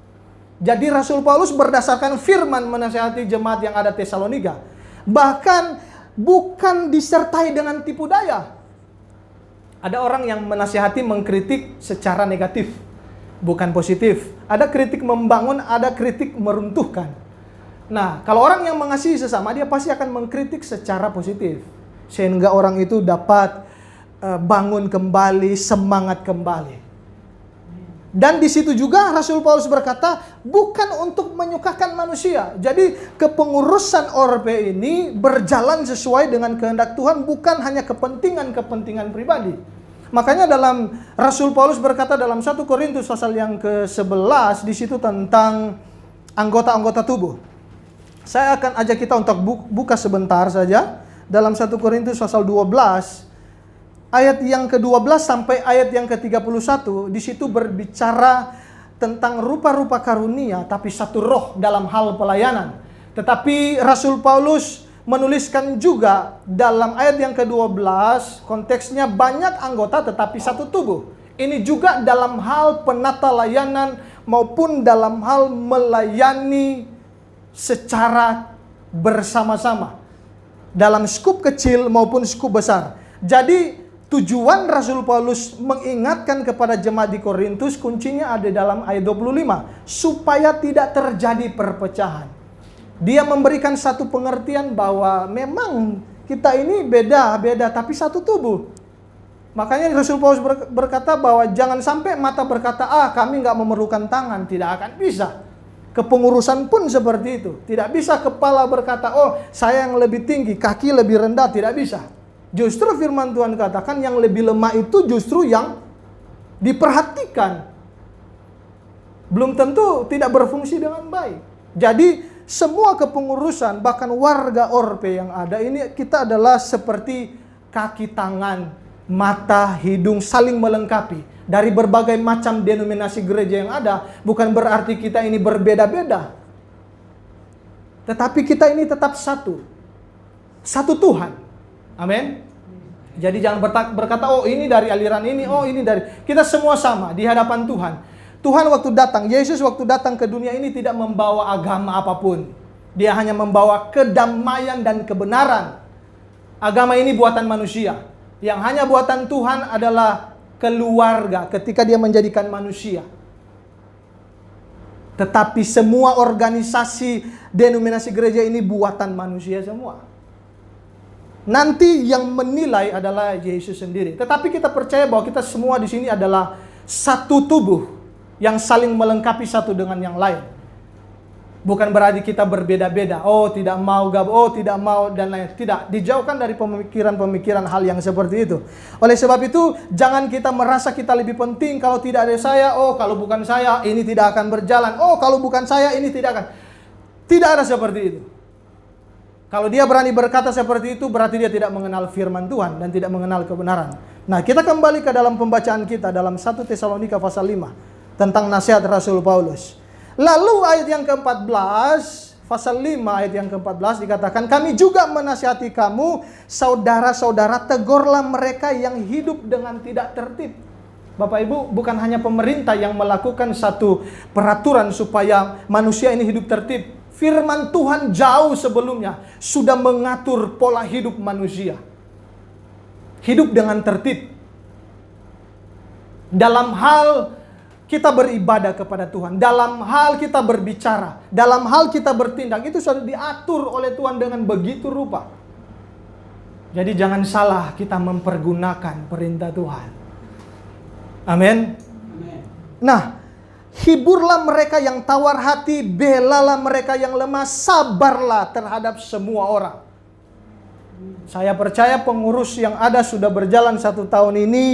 Jadi Rasul Paulus berdasarkan firman menasihati jemaat yang ada Tesalonika. Bahkan bukan disertai dengan tipu daya. Ada orang yang menasihati mengkritik secara negatif, bukan positif. Ada kritik membangun, ada kritik meruntuhkan. Nah, kalau orang yang mengasihi sesama, dia pasti akan mengkritik secara positif. Sehingga orang itu dapat bangun kembali, semangat kembali. Dan di situ juga Rasul Paulus berkata, bukan untuk menyukakan manusia. Jadi kepengurusan Orpe ini berjalan sesuai dengan kehendak Tuhan, bukan hanya kepentingan-kepentingan pribadi. Makanya dalam Rasul Paulus berkata dalam 1 Korintus pasal yang ke-11 di situ tentang anggota-anggota tubuh. Saya akan ajak kita untuk buka sebentar saja dalam 1 Korintus pasal 12 ayat yang ke-12 sampai ayat yang ke-31. Di situ berbicara tentang rupa-rupa karunia tapi satu roh dalam hal pelayanan. Tetapi Rasul Paulus menuliskan juga dalam ayat yang ke-12, konteksnya banyak anggota tetapi satu tubuh. Ini juga dalam hal penata layanan maupun dalam hal melayani secara bersama-sama. Dalam skup kecil maupun skup besar. Jadi Tujuan Rasul Paulus mengingatkan kepada jemaat di Korintus, kuncinya ada dalam ayat 25. Supaya tidak terjadi perpecahan. Dia memberikan satu pengertian bahwa memang kita ini beda-beda tapi satu tubuh. Makanya Rasul Paulus berkata bahwa jangan sampai mata berkata, kami nggak memerlukan tangan. Tidak akan bisa. Kepengurusan pun seperti itu. Tidak bisa kepala berkata, saya yang lebih tinggi, kaki lebih rendah. Tidak bisa. Justru firman Tuhan katakan yang lebih lemah itu justru yang diperhatikan. Belum tentu tidak berfungsi dengan baik. Jadi semua kepengurusan, bahkan warga Orpe yang ada ini, kita adalah seperti kaki, tangan, mata, hidung, saling melengkapi. Dari berbagai macam denominasi gereja yang ada, bukan berarti kita ini berbeda-beda. Tetapi kita ini tetap satu. Satu Tuhan. Amin. Jadi jangan berkata, ini dari aliran ini, ini dari... Kita semua sama di hadapan Tuhan. Tuhan waktu datang, Yesus waktu datang ke dunia ini tidak membawa agama apapun. Dia hanya membawa kedamaian dan kebenaran. Agama ini buatan manusia. Yang hanya buatan Tuhan adalah keluarga ketika dia menjadikan manusia. Tetapi semua organisasi denominasi gereja ini buatan manusia semua. Nanti yang menilai adalah Yesus sendiri. Tetapi kita percaya bahwa kita semua di sini adalah satu tubuh yang saling melengkapi satu dengan yang lain. Bukan berarti kita berbeda-beda. Tidak mau gabung, tidak mau dan lain. Tidak, dijauhkan dari pemikiran-pemikiran hal yang seperti itu. Oleh sebab itu, jangan kita merasa kita lebih penting kalau tidak ada saya. Kalau bukan saya, ini tidak akan berjalan. Kalau bukan saya, ini tidak akan. Tidak ada seperti itu. Kalau dia berani berkata seperti itu, berarti dia tidak mengenal firman Tuhan dan tidak mengenal kebenaran. Nah, kita kembali ke dalam pembacaan kita dalam 1 Tesalonika pasal 5 tentang nasihat Rasul Paulus. Lalu ayat yang ke-14, pasal 5 ayat yang ke-14 dikatakan, kami juga menasihati kamu, saudara-saudara, tegurlah mereka yang hidup dengan tidak tertib. Bapak Ibu, bukan hanya pemerintah yang melakukan satu peraturan supaya manusia ini hidup tertib. Firman Tuhan jauh sebelumnya sudah mengatur pola hidup manusia. Hidup dengan tertib. Dalam hal kita beribadah kepada Tuhan, dalam hal kita berbicara, dalam hal kita bertindak, itu sudah diatur oleh Tuhan dengan begitu rupa. Jadi jangan salah kita mempergunakan perintah Tuhan. Amin. Nah, hiburlah mereka yang tawar hati, belalah mereka yang lemah, sabarlah terhadap semua orang. Saya percaya pengurus yang ada sudah berjalan 1 tahun ini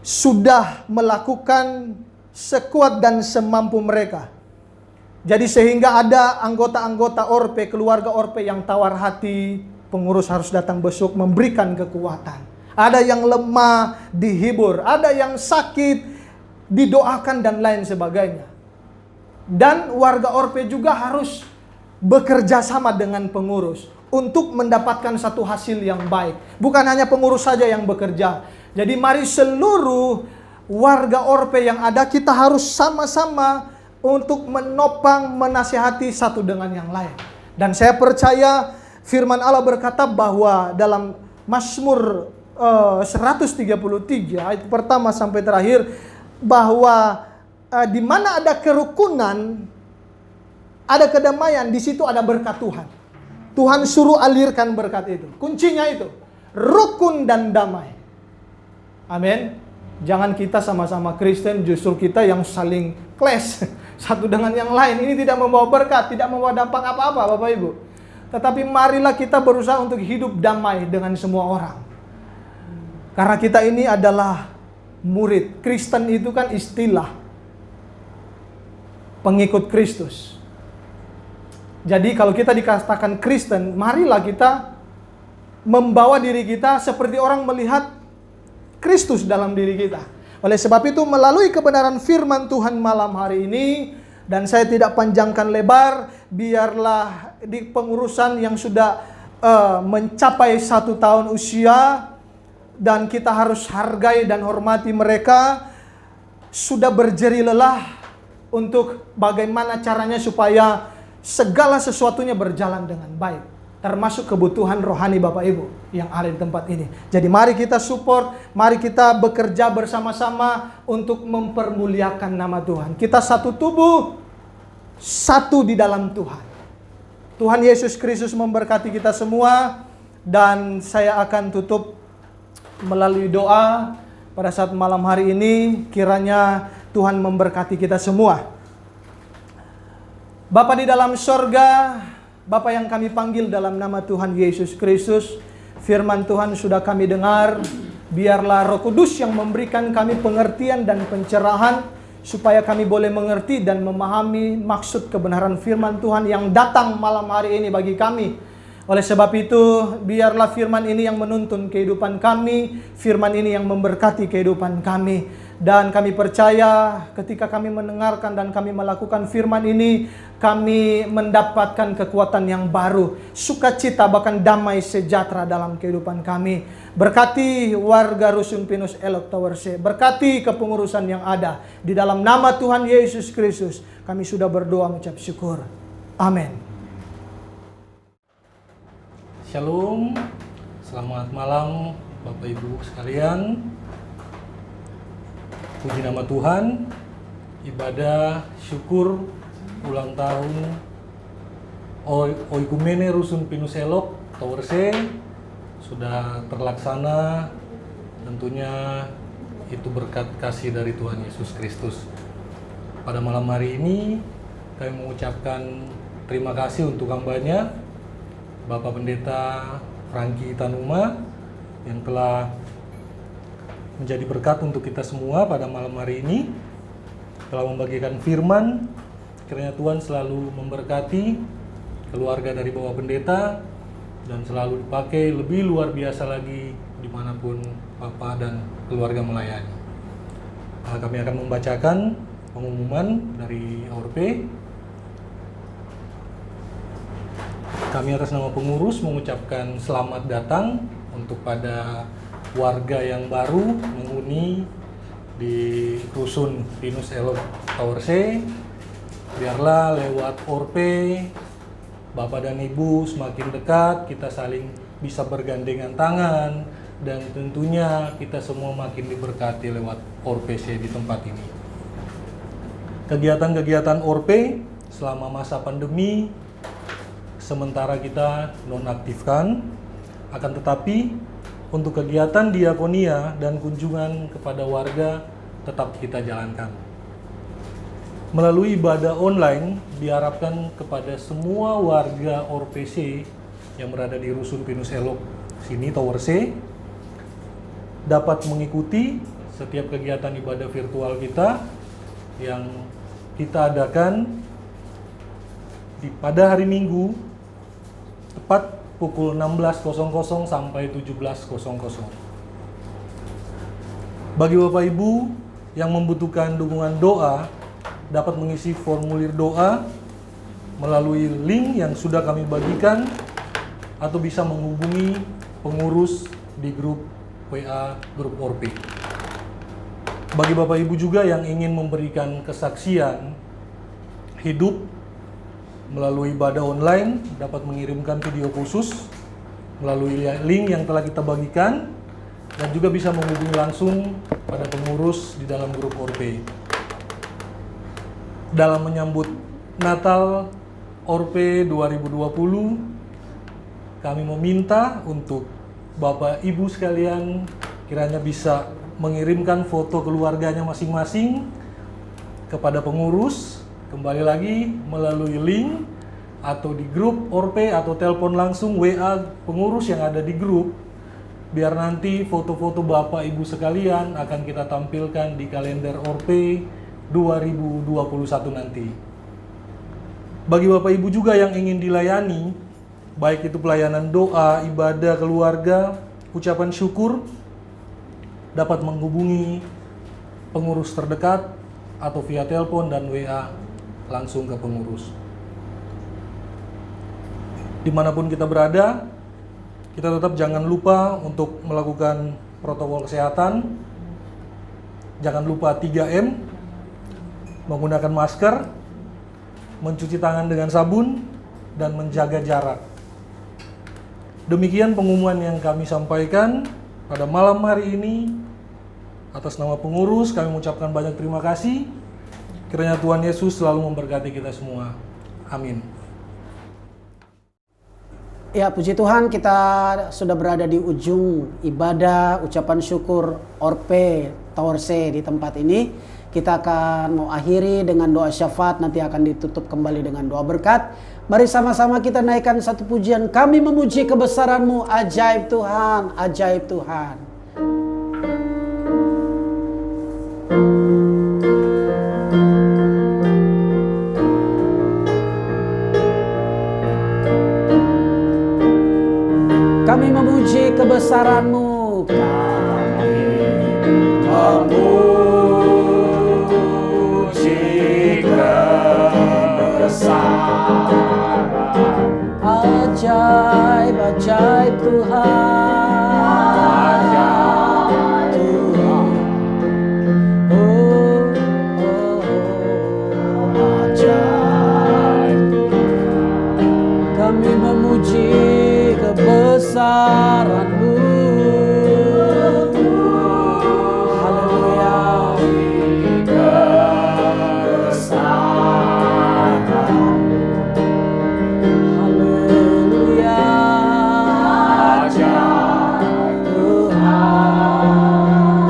sudah melakukan sekuat dan semampu mereka. Jadi sehingga ada anggota-anggota Orpe, keluarga Orpe yang tawar hati, pengurus harus datang besok memberikan kekuatan. Ada yang lemah, dihibur. Ada yang sakit, didoakan dan lain sebagainya. Dan warga Orpe juga harus bekerja sama dengan pengurus untuk mendapatkan satu hasil yang baik. Bukan hanya pengurus saja yang bekerja. Jadi mari seluruh warga Orpe yang ada, kita harus sama-sama untuk menopang, menasihati satu dengan yang lain. Dan saya percaya firman Allah berkata bahwa dalam Mazmur 133 ayat pertama sampai terakhir, bahwa di mana ada kerukunan, ada kedamaian, di situ ada berkat Tuhan. Tuhan suruh alirkan berkat itu. Kuncinya itu, rukun dan damai. Amin. Jangan kita sama-sama Kristen, justru kita yang saling clash satu dengan yang lain. Ini tidak membawa berkat, tidak membawa dampak apa-apa, Bapak Ibu. Tetapi marilah kita berusaha untuk hidup damai dengan semua orang. Karena kita ini adalah murid. Kristen itu kan istilah pengikut Kristus. Jadi kalau kita dikatakan Kristen, marilah kita membawa diri kita seperti orang melihat Kristus dalam diri kita. Oleh sebab itu, melalui kebenaran firman Tuhan malam hari ini, dan saya tidak panjangkan lebar, biarlah di pengurusan yang sudah mencapai 1 tahun usia, dan kita harus hargai dan hormati mereka, sudah berjeri lelah untuk bagaimana caranya supaya segala sesuatunya berjalan dengan baik. termasuk kebutuhan rohani Bapak Ibu yang ada di tempat ini. Jadi mari kita support, mari kita bekerja bersama-sama untuk mempermuliakan nama Tuhan. Kita satu tubuh, satu di dalam Tuhan. Tuhan Yesus Kristus memberkati kita semua, dan saya akan tutup melalui doa pada saat malam hari ini. Kiranya Tuhan memberkati kita semua. Bapa di dalam sorga, Bapa yang kami panggil dalam nama Tuhan Yesus Kristus, firman Tuhan sudah kami dengar. Biarlah Roh Kudus yang memberikan kami pengertian dan pencerahan, supaya kami boleh mengerti dan memahami maksud kebenaran firman Tuhan yang datang malam hari ini bagi kami. Oleh sebab itu, biarlah firman ini yang menuntun kehidupan kami, firman ini yang memberkati kehidupan kami. Dan kami percaya ketika kami mendengarkan dan kami melakukan firman ini, kami mendapatkan kekuatan yang baru, sukacita bahkan damai sejahtera dalam kehidupan kami. Berkati warga Rusun Pinus Elok Tower C, berkati kepengurusan yang ada. Di dalam nama Tuhan Yesus Kristus, kami sudah berdoa mengucap syukur. Amin. Shalom, selamat malam Bapak Ibu sekalian. Puji nama Tuhan, ibadah syukur ulang tahun Oikumene Rusun Pinus Elok Tower C sudah terlaksana. Tentunya itu berkat kasih dari Tuhan Yesus Kristus. Pada malam hari ini kami mengucapkan terima kasih untuk hambanya Bapak Pendeta Franky Tanuma yang telah menjadi berkat untuk kita semua pada malam hari ini, telah membagikan firman. Kiranya Tuhan selalu memberkati keluarga dari Bapak Pendeta dan selalu dipakai lebih luar biasa lagi dimanapun Bapak dan keluarga melayani. Kami akan membacakan pengumuman dari AORP. Kami atas nama pengurus mengucapkan selamat datang untuk pada warga yang baru menghuni di Rusun Pinus Elok Tower C. Biarlah lewat AORP, Bapak dan Ibu semakin dekat, kita saling bisa bergandengan tangan, dan tentunya kita semua makin diberkati lewat AORP C di tempat ini. Kegiatan-kegiatan AORP selama masa pandemi sementara kita nonaktifkan, akan tetapi untuk kegiatan diakonia dan kunjungan kepada warga tetap kita jalankan. Melalui ibadah online diharapkan kepada semua warga ORPC yang berada di Rusun Pinus Elok sini Tower C dapat mengikuti setiap kegiatan ibadah virtual kita yang kita adakan pada hari Minggu tepat pukul 16.00 sampai 17.00. Bagi Bapak Ibu yang membutuhkan dukungan doa, dapat mengisi formulir doa melalui link yang sudah kami bagikan atau bisa menghubungi pengurus di grup WA grup ORP. Bagi Bapak Ibu juga yang ingin memberikan kesaksian hidup melalui ibadah online, dapat mengirimkan video khusus melalui link yang telah kita bagikan, dan juga bisa menghubungi langsung pada pengurus di dalam grup ORP. Dalam menyambut Natal ORP 2020, kami meminta untuk Bapak Ibu sekalian kiranya bisa mengirimkan foto keluarganya masing-masing kepada pengurus, kembali lagi melalui link atau di grup ORP atau telepon langsung WA pengurus yang ada di grup, biar nanti foto-foto Bapak Ibu sekalian akan kita tampilkan di kalender ORP 2021 nanti. Bagi Bapak Ibu juga yang ingin dilayani, baik itu pelayanan doa, ibadah keluarga, ucapan syukur, dapat menghubungi pengurus terdekat atau via telepon dan WA langsung ke pengurus. Dimanapun kita berada, kita tetap jangan lupa untuk melakukan protokol kesehatan. Jangan lupa 3M, menggunakan masker, mencuci tangan dengan sabun, dan menjaga jarak. Demikian pengumuman yang kami sampaikan pada malam hari ini. Atas nama pengurus kami mengucapkan banyak terima kasih. Kiranya Tuhan Yesus selalu memberkati kita semua. Amin. Ya, puji Tuhan, kita sudah berada di ujung ibadah ucapan syukur Orpe Taurse di tempat ini. Kita akan mau akhiri dengan doa syafaat, nanti akan ditutup kembali dengan doa berkat. Mari sama-sama kita naikkan satu pujian. Kami memuji kebesaran-Mu, ajaib Tuhan, ajaib Tuhan. Kami memuji kebesaran-Mu, kami memuji kebesaran, ajaib, ajaib Tuhan, ajaib Tuhan, ajaib Tuhan. Kami memuji kebesaran-Mu, haleluya, kebesaran, haleluya, ajaib Tuhan,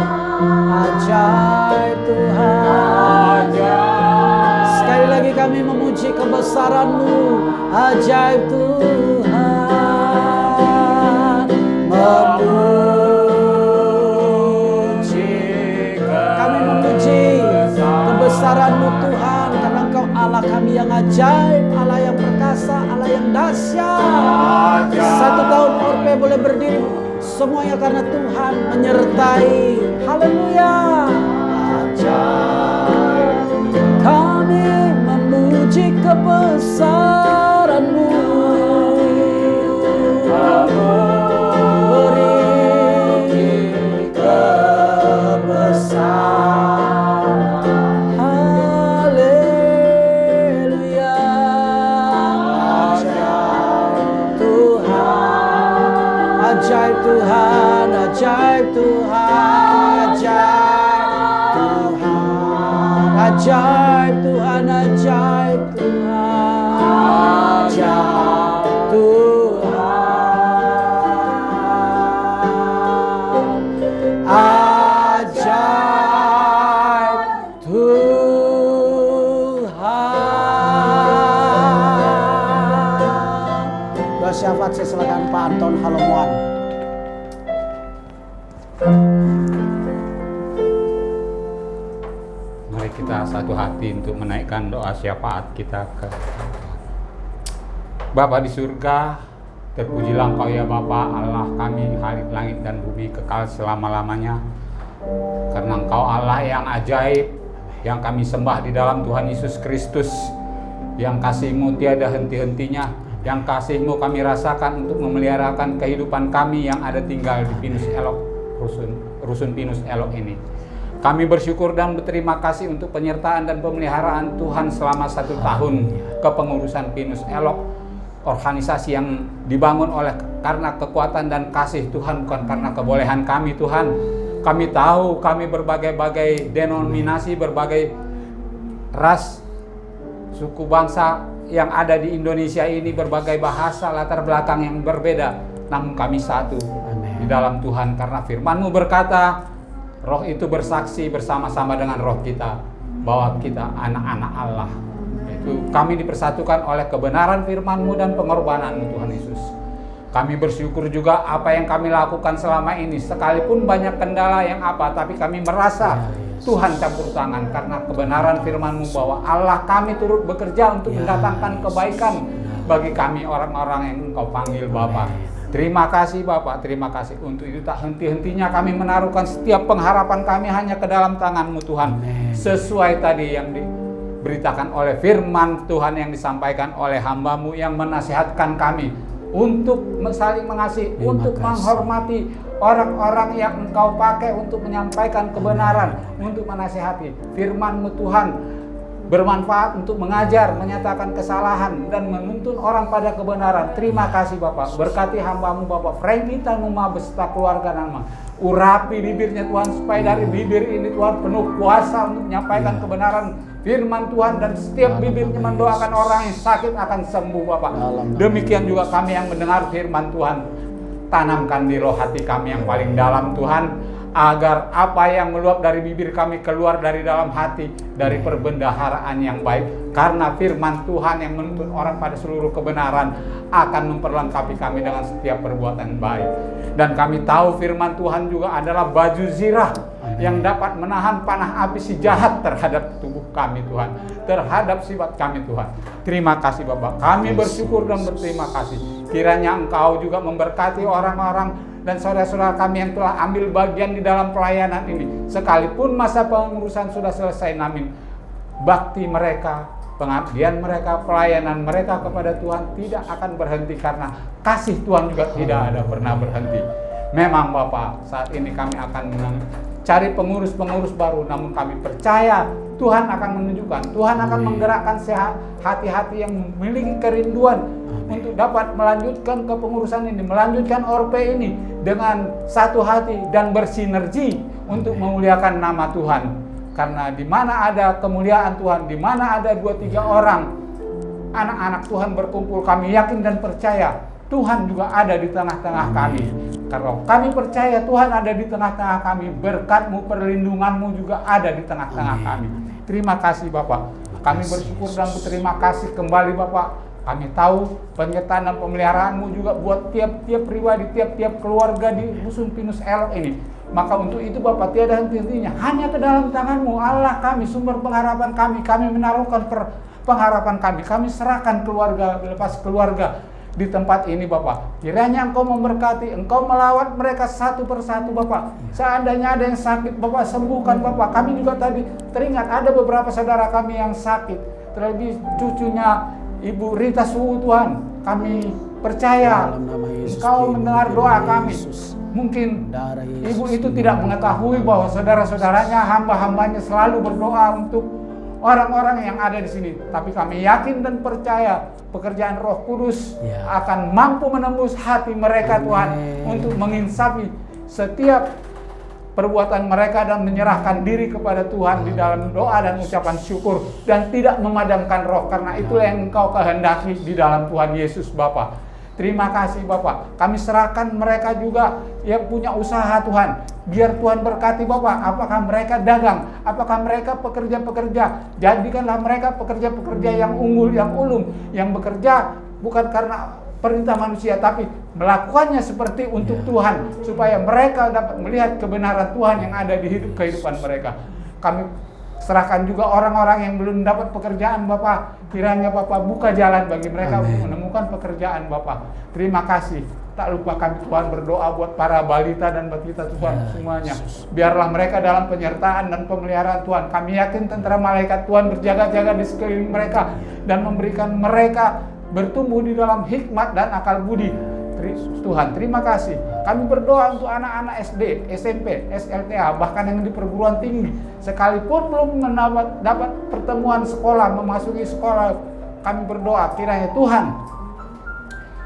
ajaib Tuhan. Sekali lagi kami memuji kebesaran-Mu, ajaib Tuhan. Kami memuji kebesaran-Mu Tuhan, karena Engkau Allah kami yang ajaib, Allah yang perkasa, Allah yang dahsyat. 1 tahun Orpe boleh berdiri semuanya karena Tuhan menyertai. Haleluya, ajaib. Kami memuji kebesaran-Mu, ajaib Tuhan, ajaib Tuhan, ajaib Tuhan, ajaib Tuhan, ajaib Tuhan, ajaib Tuhan. Doa syafaat saya silakan Pak Anton Halomuan. Mari kita satu hati untuk menaikkan doa syafaat kita ke Bapa di surga. Terpujilah Engkau ya Bapa, Allah kami, Khalik langit dan bumi, kekal selama-lamanya. Karena Engkau Allah yang ajaib, yang kami sembah di dalam Tuhan Yesus Kristus, yang kasih-Mu tiada henti-hentinya, yang kasih-Mu kami rasakan untuk memeliharakan kehidupan kami yang ada tinggal di Pinus Elok, Rusun Pinus Elok ini. Kami bersyukur dan berterima kasih untuk penyertaan dan pemeliharaan Tuhan selama 1 tahun kepengurusan Pinus Elok, organisasi yang dibangun oleh karena kekuatan dan kasih Tuhan, bukan karena kebolehan kami Tuhan. Kami tahu kami berbagai-bagai denominasi, berbagai ras, suku bangsa yang ada di Indonesia ini, berbagai bahasa, latar belakang yang berbeda, namun kami satu di dalam Tuhan, karena firman-Mu berkata, Roh itu bersaksi bersama-sama dengan roh kita bahwa kita anak-anak Allah. Itu kami dipersatukan oleh kebenaran firman-Mu dan pengorbanan-Mu Tuhan Yesus. Kami bersyukur juga apa yang kami lakukan selama ini, sekalipun banyak kendala yang tapi kami merasa Tuhan campur tangan karena kebenaran firman-Mu bahwa Allah kami turut bekerja untuk mendatangkan kebaikan bagi kami orang-orang yang Engkau panggil Bapa. Terima kasih Bapak, terima kasih. Untuk itu tak henti-hentinya kami menaruhkan setiap pengharapan kami hanya ke dalam tangan-Mu Tuhan. Sesuai tadi yang diberitakan oleh firman Tuhan yang disampaikan oleh hamba-Mu yang menasihatkan kami untuk saling mengasihi, untuk menghormati orang-orang yang Engkau pakai untuk menyampaikan kebenaran, untuk menasihati. Firman-Mu Tuhan bermanfaat untuk mengajar, menyatakan kesalahan, dan menuntun orang pada kebenaran. Terima kasih Bapak. Berkati hamba-Mu Bapak Franky Tanuma beserta keluarga nama. Urapi bibirnya Tuhan, supaya dari bibir ini Tuhan penuh kuasa untuk menyampaikan kebenaran firman Tuhan, dan setiap bibirnya mendoakan orang yang sakit akan sembuh Bapak. Demikian juga kami yang mendengar firman Tuhan. Tanamkan di roh hati kami yang paling dalam Tuhan, agar apa yang meluap dari bibir kami keluar dari dalam hati, dari perbendaharaan yang baik. Karena firman Tuhan yang menuntun orang pada seluruh kebenaran akan memperlengkapi kami dengan setiap perbuatan baik. Dan kami tahu firman Tuhan juga adalah baju zirah yang dapat menahan panah api si jahat terhadap tubuh kami Tuhan, terhadap sifat kami Tuhan. Terima kasih Bapak, kami bersyukur dan berterima kasih. Kiranya Engkau juga memberkati orang-orang dan saudara-saudara kami yang telah ambil bagian di dalam pelayanan ini. Sekalipun masa pengurusan sudah selesai, namun bakti mereka, pengabdian mereka, pelayanan mereka kepada Tuhan tidak akan berhenti, karena kasih Tuhan juga tidak ada pernah berhenti. Memang Bapak, saat ini kami akan cari pengurus-pengurus baru, namun kami percaya Tuhan akan menunjukkan, Tuhan akan menggerakkan hati-hati yang memiliki kerinduan untuk dapat melanjutkan kepengurusan ini, melanjutkan ORPE ini dengan satu hati dan bersinergi untuk memuliakan nama Tuhan. Karena di mana ada kemuliaan Tuhan, di mana ada 2-3 orang anak-anak Tuhan berkumpul, kami yakin dan percaya Tuhan juga ada di tengah-tengah kami. Karena kami percaya Tuhan ada di tengah-tengah kami, berkat-Mu, perlindungan-Mu juga ada di tengah-tengah kami. Terima kasih Bapak. Kami bersyukur dan berterima kasih kembali Bapak. Kami tahu penyertaan dan pemeliharaan-Mu juga buat tiap-tiap pribadi, tiap-tiap keluarga di Dusun Pinus Elok ini. Maka untuk itu Bapak, tiada henti-hentinya, hanya ke dalam tangan-Mu Allah kami, sumber pengharapan kami. Kami menaruhkan pengharapan kami serahkan keluarga, lepas keluarga di tempat ini Bapak. Kiranya Engkau memberkati, Engkau melawat mereka satu persatu Bapak. Seandainya ada yang sakit Bapak, sembuhkan Bapak. Kami juga tadi teringat ada beberapa saudara kami yang sakit, terlebih cucunya Ibu Rita Suhu Tuhan. Kami percaya Engkau mendengar doa kami. Mungkin ibu itu tidak mengetahui bahwa saudara-saudaranya, hamba-hambanya selalu berdoa untuk orang-orang yang ada di sini. Tapi kami yakin dan percaya pekerjaan Roh Kudus akan mampu menembus hati mereka Tuhan, untuk menginsafi setiap perbuatan mereka dan menyerahkan diri kepada Tuhan di dalam doa dan ucapan syukur, dan tidak memadamkan roh, karena itulah yang Engkau kehendaki di dalam Tuhan Yesus Bapa. Terima kasih Bapak. Kami serahkan mereka juga yang punya usaha Tuhan. Biar Tuhan berkati Bapak. Apakah mereka dagang, apakah mereka pekerja-pekerja, jadikanlah mereka pekerja-pekerja yang unggul, yang ulung, yang bekerja bukan karena perintah manusia, tapi melakukannya seperti untuk Tuhan, supaya mereka dapat melihat kebenaran Tuhan yang ada di kehidupan mereka. Kami serahkan juga orang-orang yang belum dapat pekerjaan Bapak. Kiranya Bapak buka jalan bagi mereka untuk menemukan pekerjaan Bapak. Terima kasih. Tak lupa kami Tuhan berdoa buat para balita dan batita Tuhan semuanya. Biarlah mereka dalam penyertaan dan pemeliharaan Tuhan. Kami yakin tentara malaikat Tuhan berjaga-jaga di sekeliling mereka dan memberikan mereka bertumbuh di dalam hikmat dan akal budi. Tuhan, terima kasih. Kami berdoa untuk anak-anak SD, SMP, SLTA, bahkan yang di perguruan tinggi, sekalipun belum dapat pertemuan sekolah, memasuki sekolah, kami berdoa kiranya Tuhan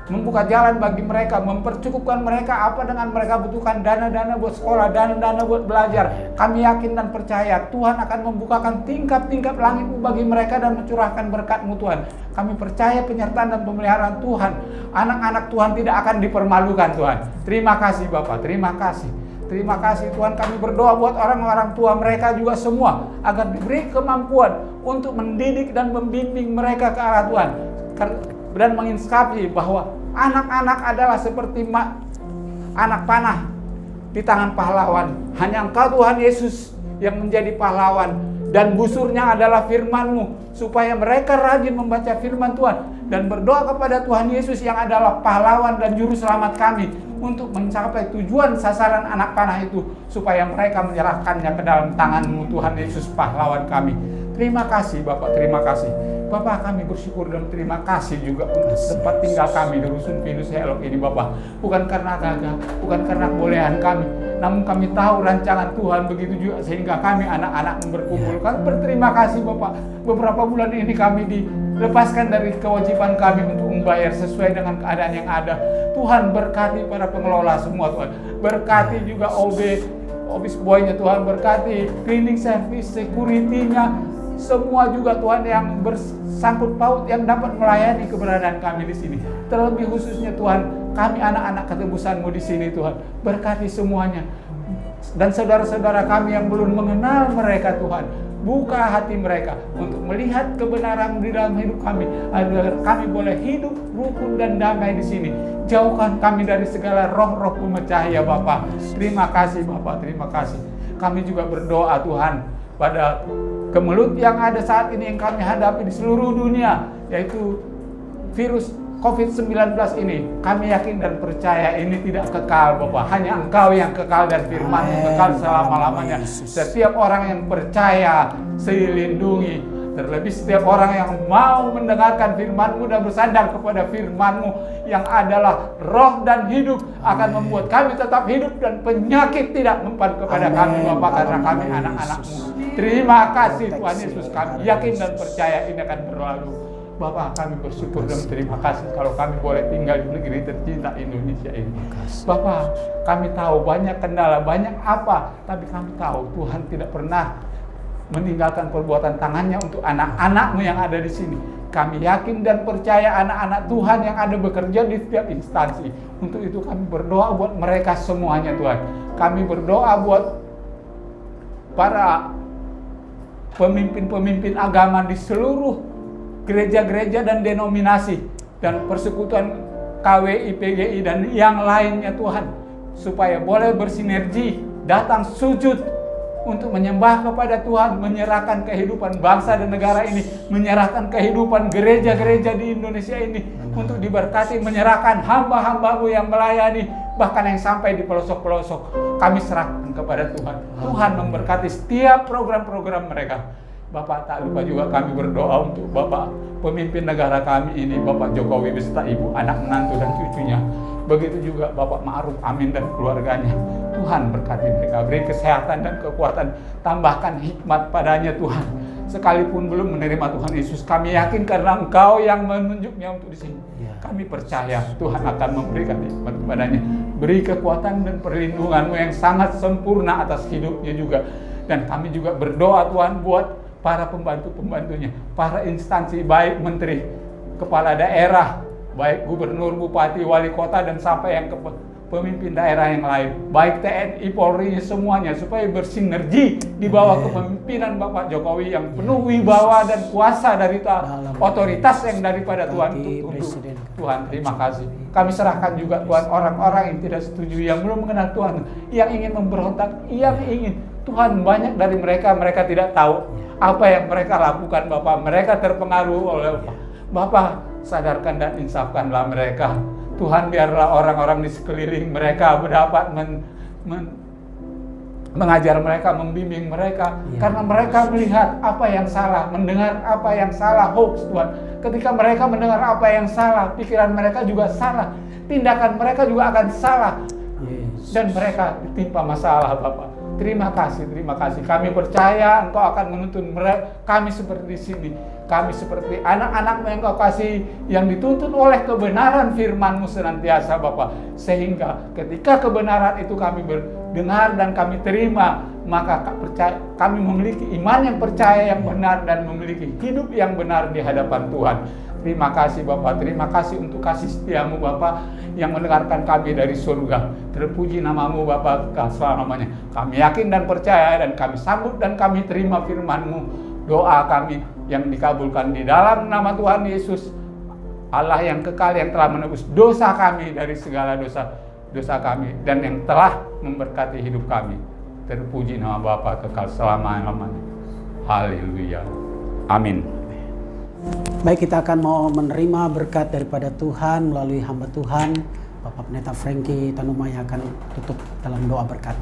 membuka jalan bagi mereka, mempercukupkan mereka apa dengan mereka butuhkan, dana-dana buat sekolah, dana-dana buat belajar. Kami yakin dan percaya Tuhan akan membukakan tingkap-tingkap langit bagi mereka dan mencurahkan berkat-Mu Tuhan. Kami percaya penyertaan dan pemeliharaan Tuhan. Anak-anak Tuhan tidak akan dipermalukan Tuhan. Terima kasih Bapak, terima kasih. Terima kasih Tuhan. Kami berdoa buat orang-orang tua mereka juga semua, agar diberi kemampuan untuk mendidik dan membimbing mereka ke arah Tuhan, dan menginsafi bahwa anak-anak adalah seperti anak panah di tangan pahlawan. Hanya Engkau Tuhan Yesus yang menjadi pahlawan, dan busurnya adalah firman-Mu, supaya mereka rajin membaca firman Tuhan dan berdoa kepada Tuhan Yesus yang adalah pahlawan dan juru selamat kami, untuk mencapai tujuan sasaran anak panah itu, supaya mereka menyerahkannya ke dalam tangan-Mu Tuhan Yesus, pahlawan kami. Terima kasih Bapak, terima kasih Bapak. Kami bersyukur dan terima kasih juga untuk tempat tinggal kami di Dusun Pinus Elok ini Bapak. Bukan karena gagah, bukan karena kebolehan kami, namun kami tahu rancangan Tuhan begitu juga sehingga kami anak-anak berkumpul. Kami berterima kasih Bapak, beberapa bulan ini kami dilepaskan dari kewajiban kami untuk membayar sesuai dengan keadaan yang ada. Tuhan berkati para pengelola semua Tuhan, berkati juga office boy-nya Tuhan, berkati cleaning service, security-nya, semua juga Tuhan yang bersangkut paut yang dapat melayani keberadaan kami di sini. Terlebih khususnya Tuhan, kami anak-anak ketebusan-Mu di sini Tuhan, berkati semuanya. Dan saudara-saudara kami yang belum mengenal mereka Tuhan, buka hati mereka untuk melihat kebenaran di dalam hidup kami, agar kami boleh hidup rukun dan damai di sini. Jauhkan kami dari segala roh-roh pemecah ya Bapa. Terima kasih Bapa, terima kasih. Kami juga berdoa Tuhan pada kemelut yang ada saat ini yang kami hadapi di seluruh dunia, yaitu virus COVID-19 ini. Kami yakin dan percaya ini tidak kekal Bapak. Hanya Engkau yang kekal dan firman-Mu kekal selama-lamanya. Setiap orang yang percaya dilindungi. Terlebih setiap orang yang mau mendengarkan firman-Mu dan bersandar kepada firman-Mu yang adalah roh dan hidup, akan membuat kami tetap hidup dan penyakit tidak mempan kepada kami Bapak, karena kami anak-anak-Mu. Terima kasih Tuhan Yesus, kami yakin dan percaya ini akan berlalu. Bapak, kami bersyukur dan terima kasih kalau kami boleh tinggal di negeri tercinta Indonesia ini. Bapak, kami tahu banyak kendala, banyak apa, tapi kami tahu Tuhan tidak pernah meninggalkan perbuatan tangannya untuk anak-anak-Mu yang ada di sini. Kami yakin dan percaya anak-anak Tuhan yang ada bekerja di setiap instansi. Untuk itu kami berdoa buat mereka semuanya Tuhan. Kami berdoa buat para pemimpin-pemimpin agama di seluruh gereja-gereja dan denominasi dan persekutuan KWI, PGI dan yang lainnya Tuhan, supaya boleh bersinergi datang sujud untuk menyembah kepada Tuhan, menyerahkan kehidupan bangsa dan negara ini, menyerahkan kehidupan gereja-gereja di Indonesia ini untuk diberkati, menyerahkan hamba-hamba-Mu yang melayani, bahkan yang sampai di pelosok-pelosok. Kami serahkan kepada Tuhan. Tuhan memberkati setiap program-program mereka. Bapak, tak lupa juga kami berdoa untuk Bapak pemimpin negara kami ini, Bapak Jokowi beserta Ibu, anak menantu dan cucunya. Begitu juga Bapak Ma'ruf Amin dan keluarganya. Tuhan berkati mereka, beri kesehatan dan kekuatan, tambahkan hikmat padanya Tuhan. Sekalipun belum menerima Tuhan Yesus, kami yakin karena Engkau yang menunjuknya untuk di sini. Kami percaya Tuhan akan memberikan hikmat kepadanya. Beri kekuatan dan perlindungan-Mu yang sangat sempurna atas hidupnya juga. Dan kami juga berdoa Tuhan buat para pembantu-pembantunya, para instansi, baik menteri, kepala daerah, baik gubernur, bupati, wali kota, dan sampai yang ke pemimpin daerah yang lain, baik TNI, Polri, semuanya, supaya bersinergi di bawah kepemimpinan Bapak Jokowi yang penuh wibawa dan kuasa dari otoritas yang daripada Tuhan untuk Tuhan. Terima kasih. Kami serahkan juga Tuhan orang-orang yang tidak setuju, yang belum mengenal Tuhan, yang ingin memberontak, yang ingin Tuhan, banyak dari mereka tidak tahu apa yang mereka lakukan Bapak. Mereka terpengaruh oleh Bapak. Sadarkan dan insafkanlah mereka. Tuhan, biarlah orang-orang di sekeliling mereka dapat mengajar mereka, membimbing mereka. Karena mereka melihat apa yang salah, mendengar apa yang salah, hoax Tuhan. Ketika mereka mendengar apa yang salah, pikiran mereka juga salah, tindakan mereka juga akan salah. Dan mereka ditimpa masalah Bapak. Terima kasih, terima kasih. Kami percaya Engkau akan menuntun kami seperti di sini. Kami seperti anak-anak-Mu yang Engkau kasih, yang dituntun oleh kebenaran firman-Mu senantiasa Bapak. Sehingga ketika kebenaran itu kami dengar dan kami terima, maka kami memiliki iman yang percaya, yang benar, dan memiliki hidup yang benar di hadapan Tuhan. Terima kasih Bapak, terima kasih untuk kasih setia-Mu Bapak yang mendengarkan kami dari surga. Terpuji nama-Mu Bapak selama-lamanya. Kami yakin dan percaya, dan kami sambut dan kami terima firman-Mu. Doa kami yang dikabulkan di dalam nama Tuhan Yesus, Allah yang kekal, yang telah menebus dosa kami dari segala dosa kami, dan yang telah memberkati hidup kami. Terpuji nama Bapa kekal selama-lamanya. Haleluya. Amin. Baik, kita akan mau menerima berkat daripada Tuhan melalui hamba Tuhan, Bapak Pendeta Frankie Tanumaya akan tutup dalam doa berkat.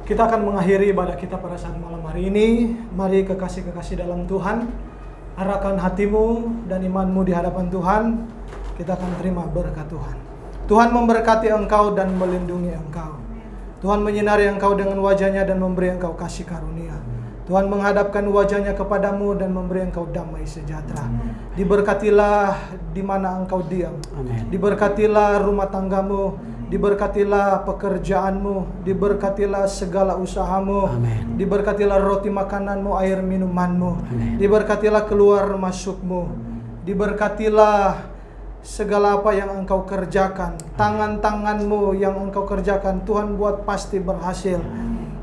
Kita akan mengakhiri ibadah kita pada saat malam hari ini. Mari kekasih-kekasih dalam Tuhan, arahkan hatimu dan imanmu di hadapan Tuhan, kita akan terima berkat Tuhan. Tuhan memberkati engkau dan melindungi engkau. Tuhan menyinari engkau dengan wajah-Nya dan memberi engkau kasih karunia. Tuhan menghadapkan wajah-Nya kepadamu dan memberi engkau damai sejahtera. Diberkatilah di mana engkau diam. Amin. Diberkatilah rumah tanggamu, diberkatilah pekerjaanmu, diberkatilah segala usahamu. Amin. Diberkatilah roti makananmu, air minumanmu. Amin. Diberkatilah keluar masukmu. Diberkatilah segala apa yang engkau kerjakan, tangan-tanganmu yang engkau kerjakan, Tuhan buat pasti berhasil.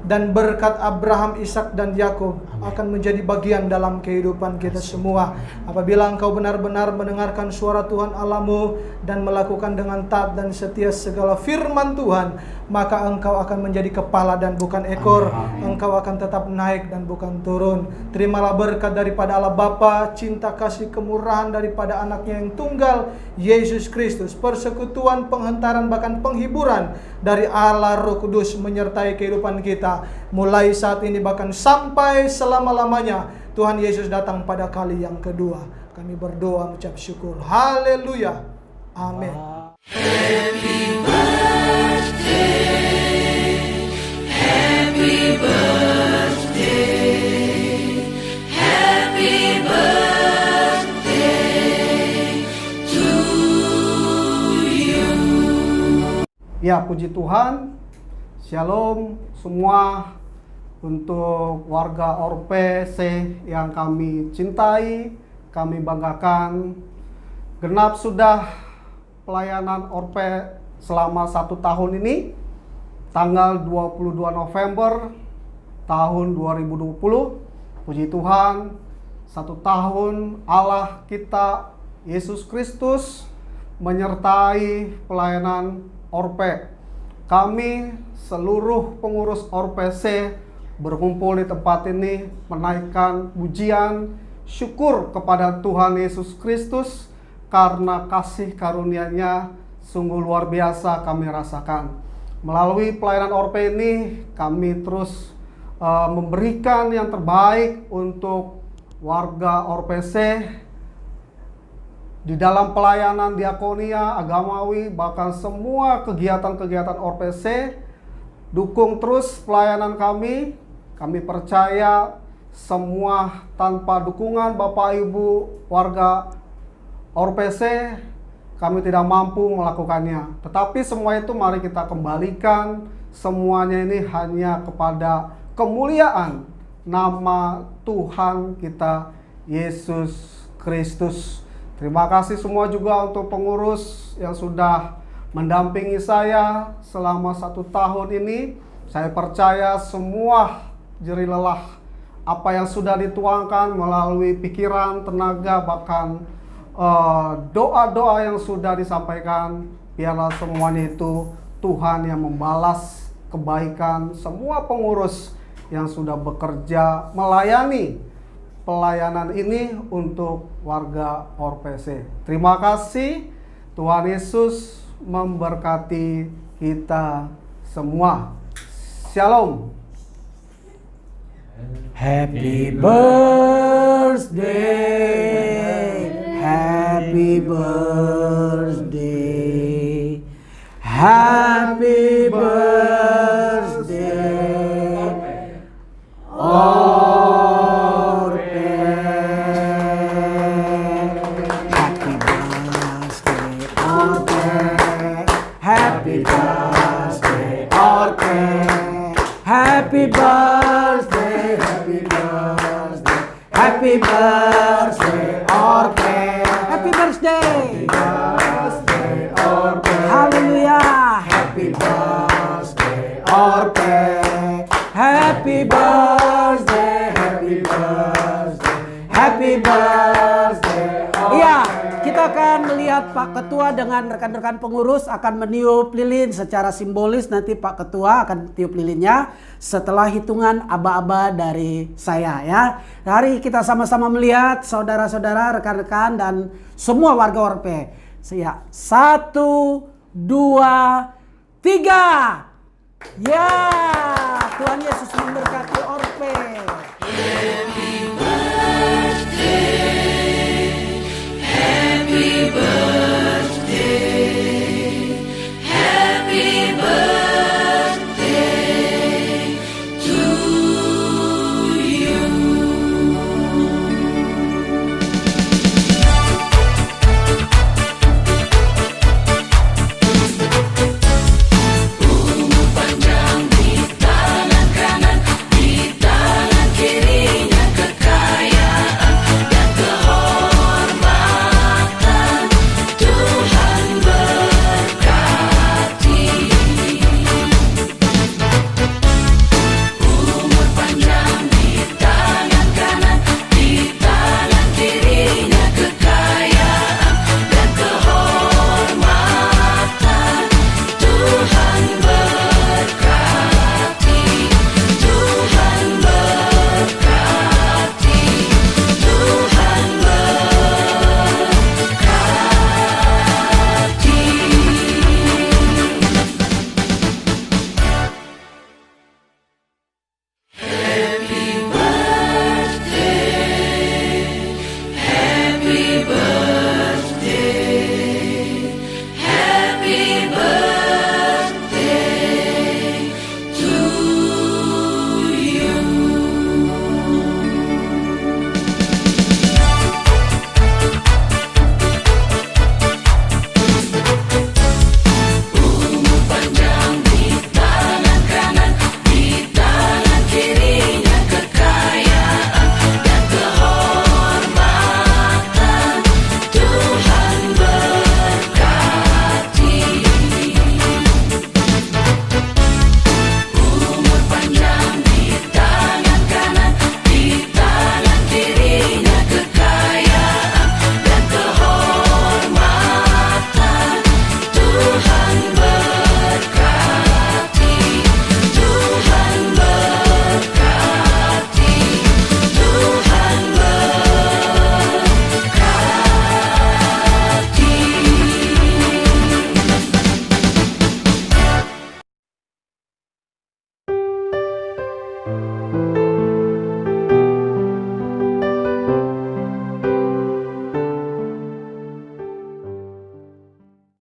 Dan berkat Abraham, Ishak dan Yakub akan menjadi bagian dalam kehidupan kita semua. Apabila engkau benar-benar mendengarkan suara Tuhan Allahmu dan melakukan dengan taat dan setia segala firman Tuhan, maka engkau akan menjadi kepala dan bukan ekor. Engkau akan tetap naik dan bukan turun. Terimalah berkat daripada Allah Bapa, cinta kasih kemurahan daripada anaknya yang tunggal, Yesus Kristus, persekutuan, penghentaran, bahkan penghiburan dari Allah Roh Kudus menyertai kehidupan kita mulai saat ini bahkan sampai selama-lamanya. Tuhan Yesus datang pada kali yang kedua. Kami berdoa mengucap syukur. Haleluya. Amin. Ya, puji Tuhan. Shalom semua, untuk warga ORPC yang kami cintai, kami banggakan. Genap sudah pelayanan ORP selama 1 tahun ini, tanggal 22 November tahun 2020. Puji Tuhan, 1 tahun Allah kita Yesus Kristus menyertai pelayanan ORP. Kami seluruh pengurus ORPC berkumpul di tempat ini menaikkan pujian syukur kepada Tuhan Yesus Kristus karena kasih karunia-Nya sungguh luar biasa kami rasakan. Melalui pelayanan ORP ini kami terus memberikan yang terbaik untuk warga ORPC di dalam pelayanan diakonia, agamawi, bahkan semua kegiatan-kegiatan ORPC. Dukung terus pelayanan kami. Kami percaya semua tanpa dukungan Bapak Ibu warga ORPC, kami tidak mampu melakukannya. Tetapi semua itu mari kita kembalikan semuanya ini hanya kepada kemuliaan nama Tuhan kita Yesus Kristus. Terima kasih semua juga untuk pengurus yang sudah mendampingi saya selama 1 tahun ini. Saya percaya semua jerih lelah apa yang sudah dituangkan melalui pikiran, tenaga, bahkan doa-doa yang sudah disampaikan, biarlah semuanya itu Tuhan yang membalas kebaikan semua pengurus yang sudah bekerja melayani pelayanan ini untuk warga ORPC. Terima kasih. Tuhan Yesus memberkati kita semua. Shalom. Happy birthday, happy birthday, happy birthday, Orpe. Happy birthday, Orpe. Happy birthday, Orpe. Happy birthday, happy birthday, happy birthday, Orpe. Happy birthday, Orpe. Hallelujah. Happy birthday, Orpe. Happy birthday, happy birthday, happy birthday. Iya, kita akan melihat Pak Ketua dengan rekan-rekan pengurus akan meniup lilin secara simbolis. Nanti Pak Ketua akan tiup lilinnya setelah hitungan aba-aba dari saya ya. Hari kita sama-sama melihat saudara-saudara, rekan-rekan dan semua warga ORP. Ya, 1, 2, 3. Ya, Tuhan Yesus memberkati ORP.